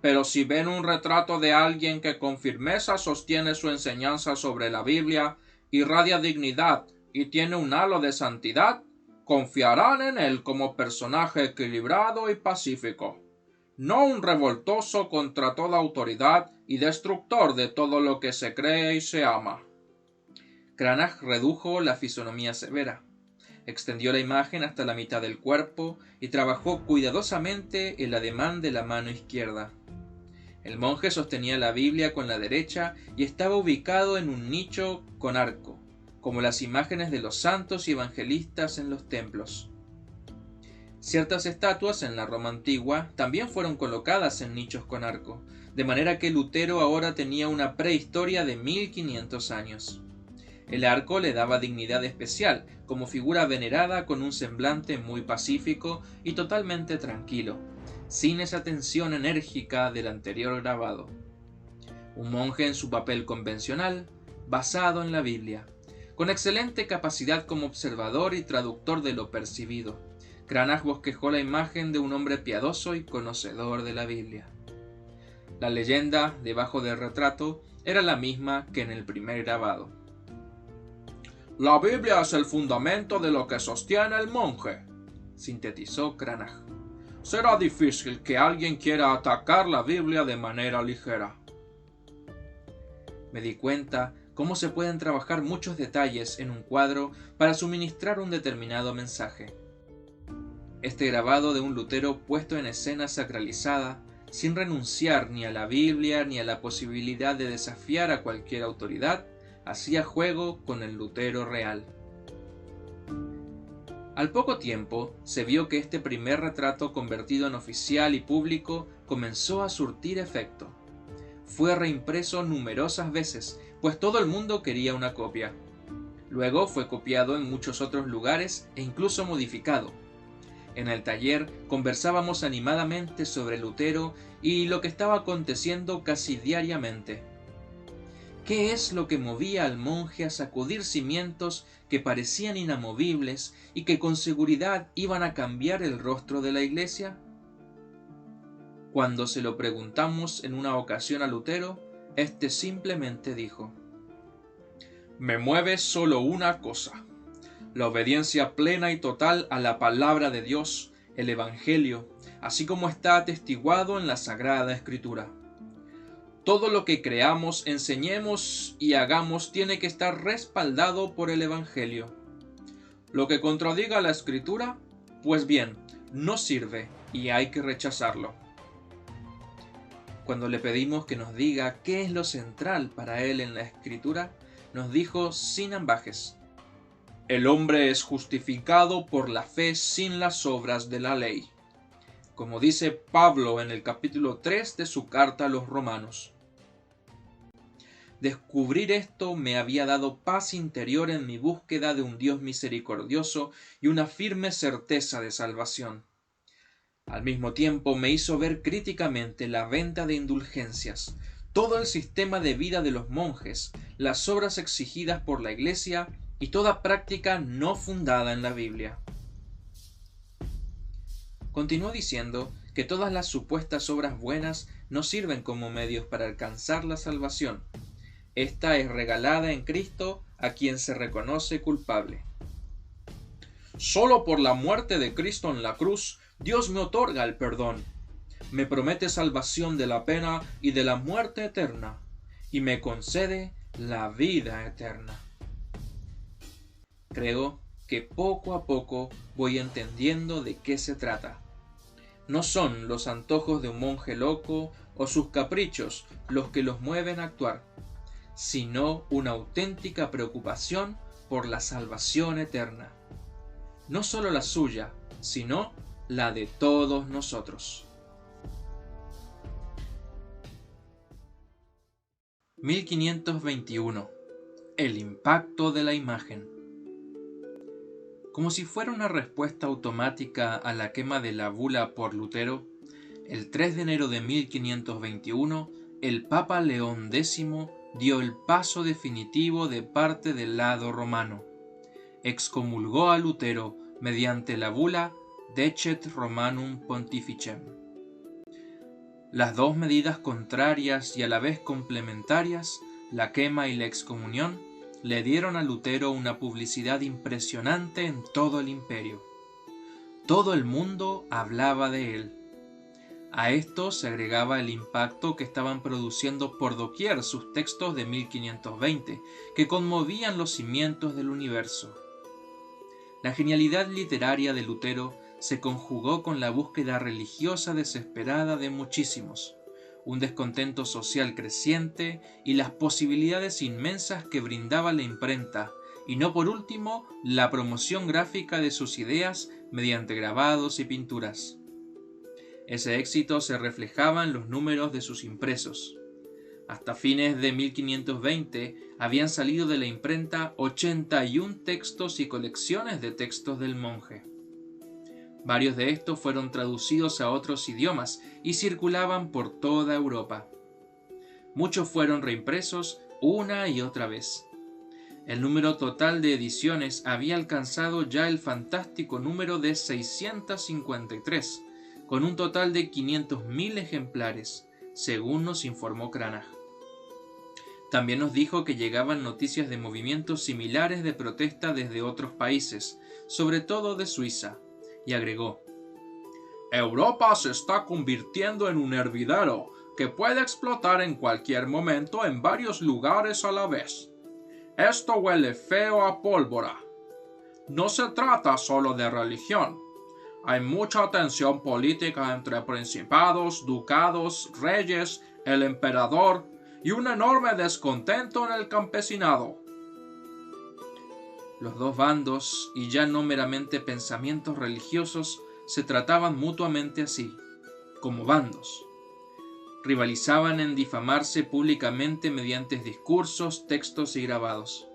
pero si ven un retrato de alguien que con firmeza sostiene su enseñanza sobre la Biblia, irradia dignidad y tiene un halo de santidad, confiarán en él como personaje equilibrado y pacífico, no un revoltoso contra toda autoridad y destructor de todo lo que se cree y se ama. Cranach redujo la fisonomía severa, extendió la imagen hasta la mitad del cuerpo y trabajó cuidadosamente el ademán de la mano izquierda. El monje sostenía la Biblia con la derecha y estaba ubicado en un nicho con arco, como las imágenes de los santos y evangelistas en los templos. Ciertas estatuas en la Roma antigua también fueron colocadas en nichos con arco, de manera que Lutero ahora tenía una prehistoria de 1500 años. El arco le daba dignidad especial, como figura venerada con un semblante muy pacífico y totalmente tranquilo, sin esa tensión enérgica del anterior grabado. Un monje en su papel convencional, basado en la Biblia, con excelente capacidad como observador y traductor de lo percibido. Cranach bosquejó la imagen de un hombre piadoso y conocedor de la Biblia. La leyenda debajo del retrato era la misma que en el primer grabado. La Biblia es el fundamento de lo que sostiene el monje, sintetizó Cranach. Será difícil que alguien quiera atacar la Biblia de manera ligera. Me di cuenta cómo se pueden trabajar muchos detalles en un cuadro para suministrar un determinado mensaje. Este grabado de un Lutero puesto en escena sacralizada, sin renunciar ni a la Biblia ni a la posibilidad de desafiar a cualquier autoridad, hacía juego con el Lutero real. Al poco tiempo se vio que este primer retrato convertido en oficial y público comenzó a surtir efecto. Fue reimpreso numerosas veces, pues todo el mundo quería una copia. Luego fue copiado en muchos otros lugares e incluso modificado. En el taller conversábamos animadamente sobre Lutero y lo que estaba aconteciendo casi diariamente. ¿Qué es lo que movía al monje a sacudir cimientos que parecían inamovibles y que con seguridad iban a cambiar el rostro de la Iglesia? Cuando se lo preguntamos en una ocasión a Lutero, éste simplemente dijo: me mueve solo una cosa: la obediencia plena y total a la palabra de Dios, el Evangelio, así como está atestiguado en la Sagrada Escritura. Todo lo que creamos, enseñemos y hagamos tiene que estar respaldado por el Evangelio. Lo que contradiga la Escritura, pues bien, no sirve y hay que rechazarlo. Cuando le pedimos que nos diga qué es lo central para él en la Escritura, nos dijo sin ambajes: el hombre es justificado por la fe sin las obras de la ley, como dice Pablo en el capítulo 3 de su carta a los Romanos. Descubrir esto me había dado paz interior en mi búsqueda de un Dios misericordioso y una firme certeza de salvación. Al mismo tiempo me hizo ver críticamente la venta de indulgencias, todo el sistema de vida de los monjes, las obras exigidas por la Iglesia y toda práctica no fundada en la Biblia. Continuó diciendo que todas las supuestas obras buenas no sirven como medios para alcanzar la salvación. Esta es regalada en Cristo a quien se reconoce culpable. Solo por la muerte de Cristo en la cruz, Dios me otorga el perdón. Me promete salvación de la pena y de la muerte eterna, y me concede la vida eterna. Creo que poco a poco voy entendiendo de qué se trata. No son los antojos de un monje loco o sus caprichos los que los mueven a actuar, sino una auténtica preocupación por la salvación eterna. No solo la suya, sino la de todos nosotros. 1521. El impacto de la imagen. Como si fuera una respuesta automática a la quema de la bula por Lutero, el 3 de enero de 1521, el Papa León X dio el paso definitivo de parte del lado romano. Excomulgó a Lutero mediante la bula Decet Romanum Pontificem. Las dos medidas contrarias y a la vez complementarias, la quema y la excomunión, le dieron a Lutero una publicidad impresionante en todo el imperio. Todo el mundo hablaba de él. A esto se agregaba el impacto que estaban produciendo por doquier sus textos de 1520, que conmovían los cimientos del universo. La genialidad literaria de Lutero se conjugó con la búsqueda religiosa desesperada de muchísimos, un descontento social creciente y las posibilidades inmensas que brindaba la imprenta, y no por último la promoción gráfica de sus ideas mediante grabados y pinturas. Ese éxito se reflejaba en los números de sus impresos. Hasta fines de 1520 habían salido de la imprenta 81 textos y colecciones de textos del monje. Varios de estos fueron traducidos a otros idiomas y circulaban por toda Europa. Muchos fueron reimpresos una y otra vez. El número total de ediciones había alcanzado ya el fantástico número de 653, con un total de 500.000 ejemplares, según nos informó Cranach. También nos dijo que llegaban noticias de movimientos similares de protesta desde otros países, sobre todo de Suiza, y agregó: Europa se está convirtiendo en un hervidero que puede explotar en cualquier momento en varios lugares a la vez. Esto huele feo a pólvora. No se trata solo de religión. Hay mucha tensión política entre principados, ducados, reyes, el emperador y un enorme descontento en el campesinado. Los dos bandos, y ya no meramente pensamientos religiosos, se trataban mutuamente así, como bandos. Rivalizaban en difamarse públicamente mediante discursos, textos y grabados.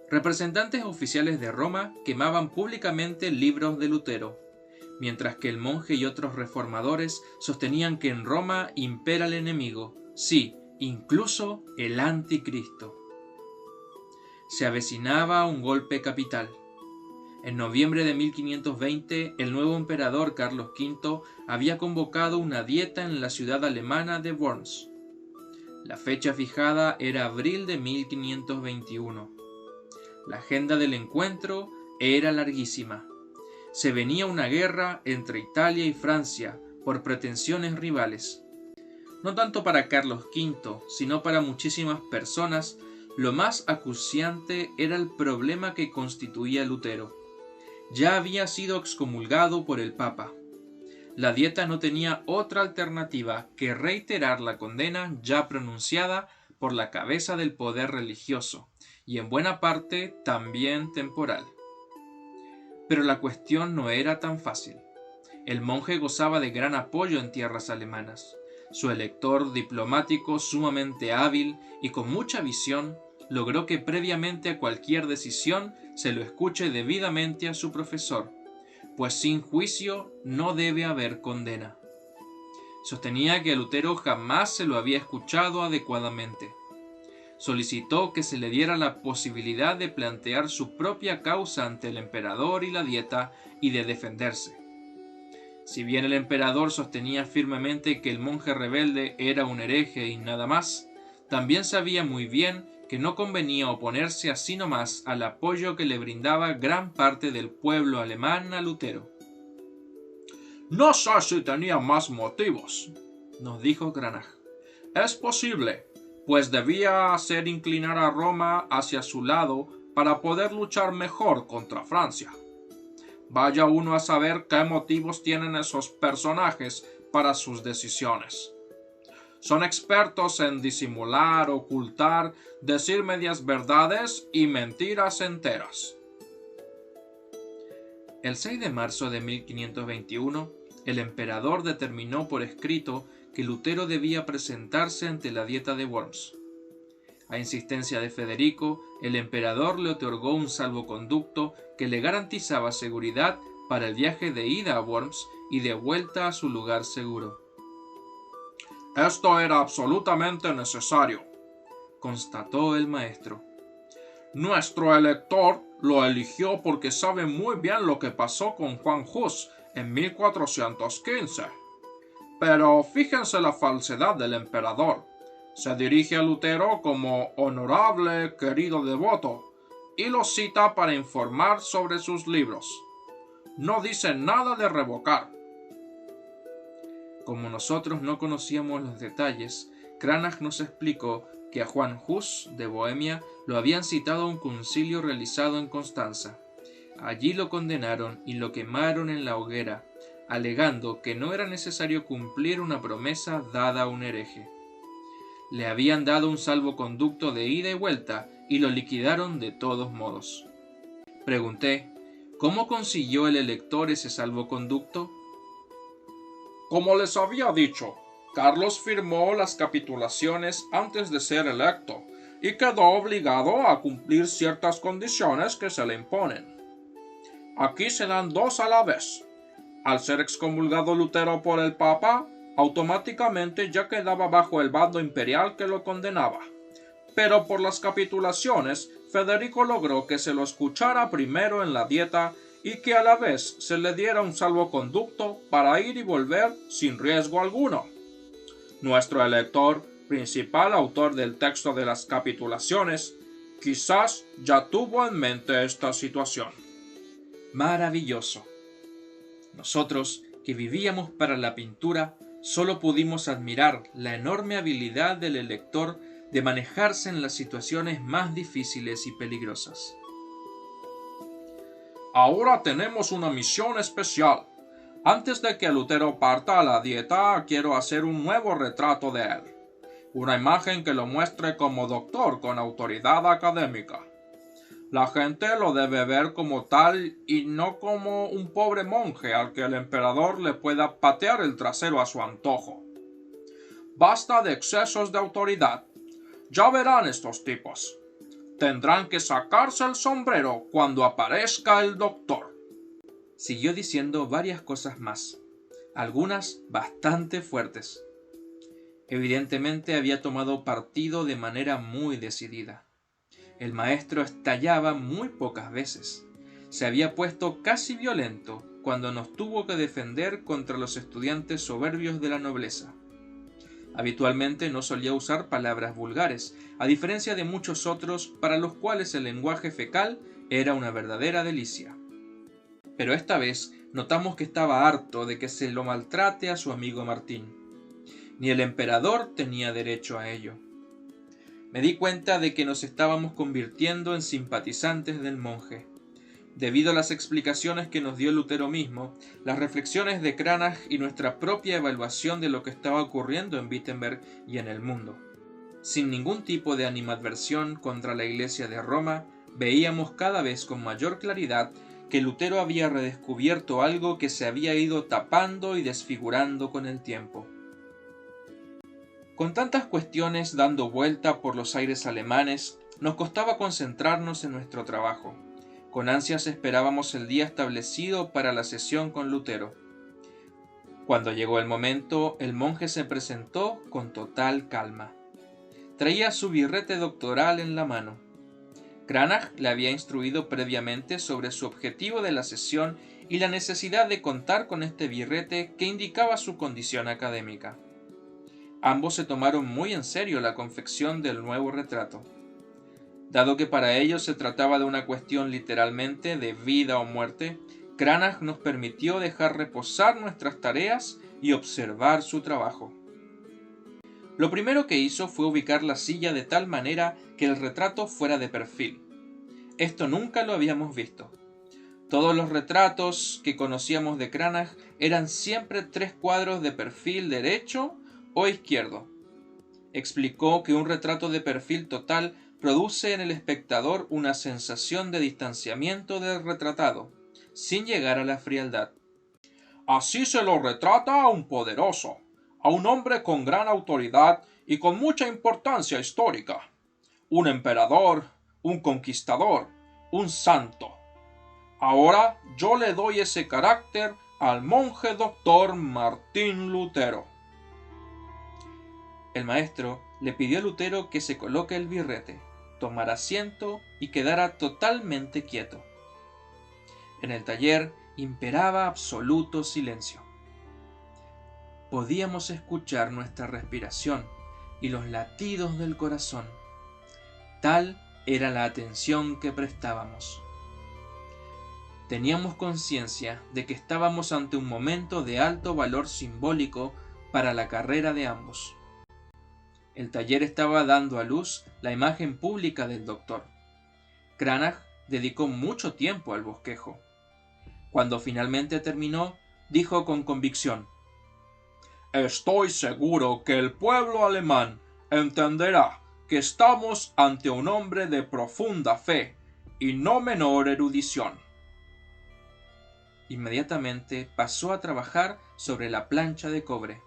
Representantes oficiales de Roma quemaban públicamente libros de Lutero, mientras que el monje y otros reformadores sostenían que en Roma impera el enemigo, sí, incluso el anticristo. Se avecinaba un golpe capital. En noviembre de 1520, el nuevo emperador Carlos V había convocado una dieta en la ciudad alemana de Worms. La fecha fijada era abril de 1521. La agenda del encuentro era larguísima. Se venía una guerra entre Italia y Francia por pretensiones rivales. No tanto para Carlos V, sino para muchísimas personas, lo más acuciante era el problema que constituía Lutero. Ya había sido excomulgado por el Papa. La dieta no tenía otra alternativa que reiterar la condena ya pronunciada por la cabeza del poder religioso, y en buena parte también temporal. Pero la cuestión no era tan fácil. El monje gozaba de gran apoyo en tierras alemanas. Su elector diplomático sumamente hábil y con mucha visión logró que previamente a cualquier decisión se lo escuche debidamente a su profesor, pues sin juicio no debe haber condena. Sostenía que a Lutero jamás se lo había escuchado adecuadamente. Solicitó que se le diera la posibilidad de plantear su propia causa ante el emperador y la dieta y de defenderse. Si bien el emperador sostenía firmemente que el monje rebelde era un hereje y nada más, también sabía muy bien que no convenía oponerse así nomás al apoyo que le brindaba gran parte del pueblo alemán a Lutero. No sé si tenía más motivos, nos dijo Cranach. Es posible, pues debía hacer inclinar a Roma hacia su lado para poder luchar mejor contra Francia. Vaya uno a saber qué motivos tienen esos personajes para sus decisiones. Son expertos en disimular, ocultar, decir medias verdades y mentiras enteras. El 6 de marzo de 1521, el emperador determinó por escrito que Lutero debía presentarse ante la Dieta de Worms. A insistencia de Federico, el emperador le otorgó un salvoconducto que le garantizaba seguridad para el viaje de ida a Worms y de vuelta a su lugar seguro. Esto era absolutamente necesario, constató el maestro. Nuestro elector lo eligió porque sabe muy bien lo que pasó con Juan Hus en 1415. Pero fíjense la falsedad del emperador. Se dirige a Lutero como honorable, querido devoto, y lo cita para informar sobre sus libros. No dice nada de revocar. Como nosotros no conocíamos los detalles, Cranach nos explicó que a Juan Hus de Bohemia lo habían citado a un concilio realizado en Constanza. Allí lo condenaron y lo quemaron en la hoguera, alegando que no era necesario cumplir una promesa dada a un hereje. Le habían dado un salvoconducto de ida y vuelta y lo liquidaron de todos modos. Pregunté, ¿cómo consiguió el elector ese salvoconducto? Como les había dicho, Carlos firmó las capitulaciones antes de ser electo y quedó obligado a cumplir ciertas condiciones que se le imponen. Aquí se dan dos a la vez. Al ser excomulgado Lutero por el Papa, automáticamente ya quedaba bajo el bando imperial que lo condenaba. Pero por las capitulaciones, Federico logró que se lo escuchara primero en la Dieta y que a la vez se le diera un salvoconducto para ir y volver sin riesgo alguno. Nuestro elector, principal autor del texto de las capitulaciones, quizás ya tuvo en mente esta situación. Maravilloso. Nosotros, que vivíamos para la pintura, solo pudimos admirar la enorme habilidad del elector de manejarse en las situaciones más difíciles y peligrosas. Ahora tenemos una misión especial. Antes de que Lutero parta a la Dieta, quiero hacer un nuevo retrato de él. Una imagen que lo muestre como doctor con autoridad académica. La gente lo debe ver como tal y no como un pobre monje al que el emperador le pueda patear el trasero a su antojo. Basta de excesos de autoridad. Ya verán estos tipos. Tendrán que sacarse el sombrero cuando aparezca el doctor. Siguió diciendo varias cosas más, algunas bastante fuertes. Evidentemente había tomado partido de manera muy decidida. El maestro estallaba muy pocas veces. Se había puesto casi violento cuando nos tuvo que defender contra los estudiantes soberbios de la nobleza. Habitualmente no solía usar palabras vulgares, a diferencia de muchos otros para los cuales el lenguaje fecal era una verdadera delicia. Pero esta vez notamos que estaba harto de que se lo maltrate a su amigo Martín. Ni el emperador tenía derecho a ello. Me di cuenta de que nos estábamos convirtiendo en simpatizantes del monje. Debido a las explicaciones que nos dio Lutero mismo, las reflexiones de Cranach y nuestra propia evaluación de lo que estaba ocurriendo en Wittenberg y en el mundo. Sin ningún tipo de animadversión contra la Iglesia de Roma, veíamos cada vez con mayor claridad que Lutero había redescubierto algo que se había ido tapando y desfigurando con el tiempo. Con tantas cuestiones dando vuelta por los aires alemanes, nos costaba concentrarnos en nuestro trabajo. Con ansias esperábamos el día establecido para la sesión con Lutero. Cuando llegó el momento, el monje se presentó con total calma. Traía su birrete doctoral en la mano. Cranach le había instruido previamente sobre su objetivo de la sesión y la necesidad de contar con este birrete que indicaba su condición académica. Ambos se tomaron muy en serio la confección del nuevo retrato. Dado que para ellos se trataba de una cuestión literalmente de vida o muerte, Cranach nos permitió dejar reposar nuestras tareas y observar su trabajo. Lo primero que hizo fue ubicar la silla de tal manera que el retrato fuera de perfil. Esto nunca lo habíamos visto. Todos los retratos que conocíamos de Cranach eran siempre 3 cuadros de perfil derecho o izquierdo. Explicó que un retrato de perfil total produce en el espectador una sensación de distanciamiento del retratado, sin llegar a la frialdad. Así se lo retrata a un poderoso, a un hombre con gran autoridad y con mucha importancia histórica. Un emperador, un conquistador, un santo. Ahora yo le doy ese carácter al monje doctor Martín Lutero. El maestro le pidió a Lutero que se coloque el birrete, tomara asiento y quedara totalmente quieto. En el taller imperaba absoluto silencio. Podíamos escuchar nuestra respiración y los latidos del corazón. Tal era la atención que prestábamos. Teníamos conciencia de que estábamos ante un momento de alto valor simbólico para la carrera de ambos. El taller estaba dando a luz la imagen pública del doctor. Cranach dedicó mucho tiempo al bosquejo. Cuando finalmente terminó, dijo con convicción: Estoy seguro que el pueblo alemán entenderá que estamos ante un hombre de profunda fe y no menor erudición. Inmediatamente pasó a trabajar sobre la plancha de cobre.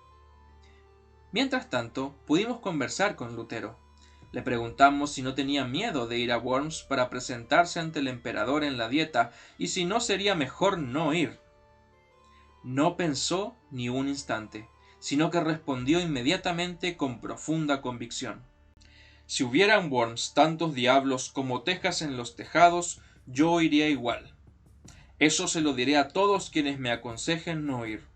Mientras tanto, pudimos conversar con Lutero. Le preguntamos si no tenía miedo de ir a Worms para presentarse ante el emperador en la dieta y si no sería mejor no ir. No pensó ni un instante, sino que respondió inmediatamente con profunda convicción: si hubiera en Worms tantos diablos como tejas en los tejados, yo iría igual. Eso se lo diré a todos quienes me aconsejen no ir.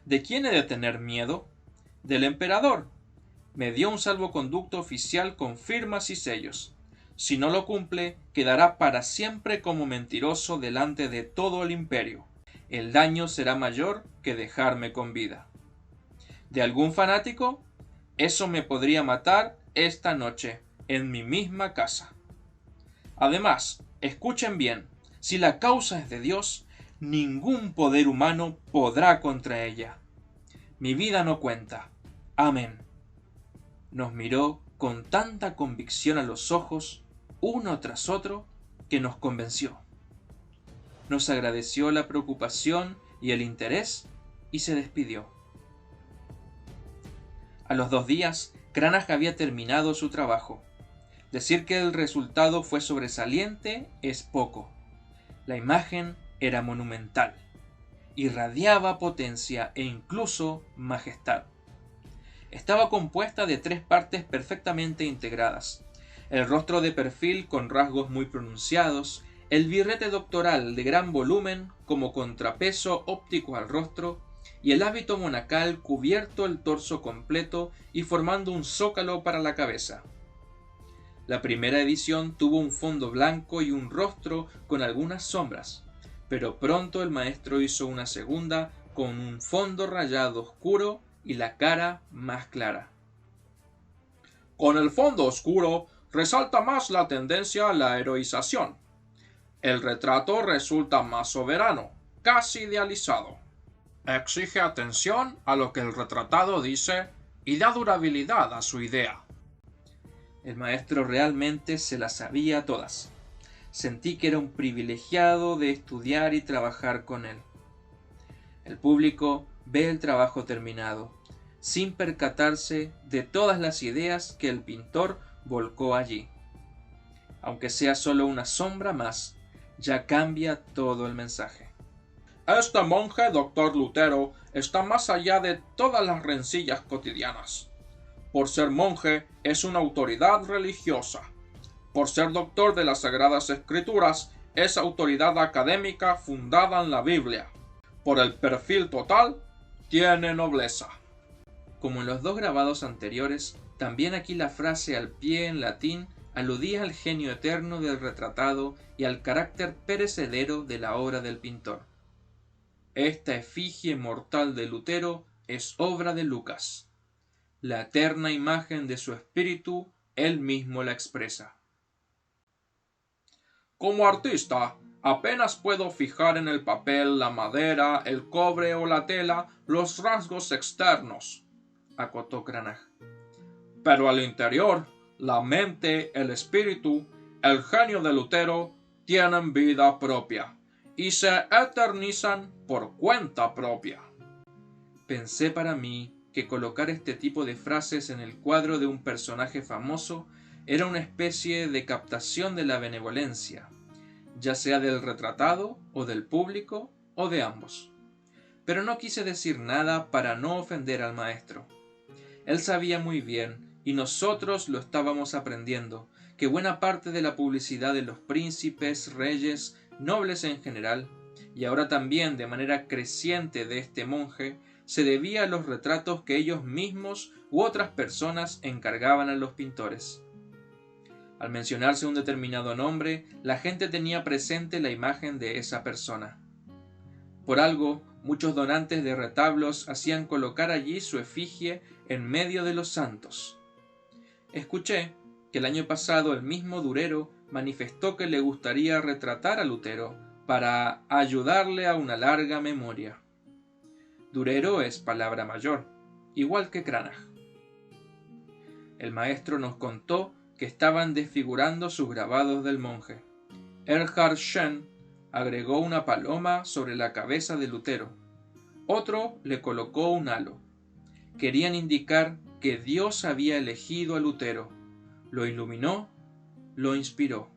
¿De quién he de tener miedo? Del emperador. Me dio un salvoconducto oficial con firmas y sellos. Si no lo cumple, quedará para siempre como mentiroso delante de todo el imperio. El daño será mayor que dejarme con vida. ¿De algún fanático? Eso me podría matar esta noche, en mi misma casa. Además, escuchen bien, si la causa es de Dios, ningún poder humano podrá contra ella. Mi vida no cuenta. Amén. Nos miró con tanta convicción a los ojos, uno tras otro, que nos convenció. Nos agradeció la preocupación y el interés y se despidió. A los 2 días, Cranach había terminado su trabajo. Decir que el resultado fue sobresaliente es poco. La imagen era monumental. Irradiaba potencia e incluso majestad. Estaba compuesta de 3 partes perfectamente integradas: el rostro de perfil con rasgos muy pronunciados, el birrete doctoral de gran volumen como contrapeso óptico al rostro, y el hábito monacal cubierto el torso completo y formando un zócalo para la cabeza. La primera edición tuvo un fondo blanco y un rostro con algunas sombras, pero pronto el maestro hizo una segunda con un fondo rayado oscuro y la cara más clara. Con el fondo oscuro resalta más la tendencia a la heroización. El retrato resulta más soberano, casi idealizado. Exige atención a lo que el retratado dice y da durabilidad a su idea. El maestro realmente se las sabía todas. Sentí que era un privilegiado de estudiar y trabajar con él. El público ve el trabajo terminado, sin percatarse de todas las ideas que el pintor volcó allí. Aunque sea solo una sombra más, ya cambia todo el mensaje. Este monje, doctor Lutero, está más allá de todas las rencillas cotidianas. Por ser monje, es una autoridad religiosa. Por ser doctor de las Sagradas Escrituras, es autoridad académica fundada en la Biblia. Por el perfil total, tiene nobleza. Como en los dos grabados anteriores, también aquí la frase al pie en latín aludía al genio eterno del retratado y al carácter perecedero de la obra del pintor. Esta efigie mortal de Lutero es obra de Lucas. La eterna imagen de su espíritu, él mismo la expresa. Como artista, apenas puedo fijar en el papel, la madera, el cobre o la tela los rasgos externos, acotó Cranach. Pero al interior, la mente, el espíritu, el genio de Lutero tienen vida propia y se eternizan por cuenta propia. Pensé para mí que colocar este tipo de frases en el cuadro de un personaje famoso era una especie de captación de la benevolencia, ya sea del retratado o del público o de ambos. Pero no quise decir nada para no ofender al maestro. Él sabía muy bien, y nosotros lo estábamos aprendiendo, que buena parte de la publicidad de los príncipes, reyes, nobles en general, y ahora también de manera creciente de este monje, se debía a los retratos que ellos mismos u otras personas encargaban a los pintores. Al mencionarse un determinado nombre, la gente tenía presente la imagen de esa persona. Por algo, muchos donantes de retablos hacían colocar allí su efigie en medio de los santos. Escuché que el año pasado el mismo Durero manifestó que le gustaría retratar a Lutero para ayudarle a una larga memoria. Durero es palabra mayor, igual que Cranach. El maestro nos contó que estaban desfigurando sus grabados del monje. Erhard Schön agregó una paloma sobre la cabeza de Lutero. Otro le colocó un halo. Querían indicar que Dios había elegido a Lutero, lo iluminó, lo inspiró.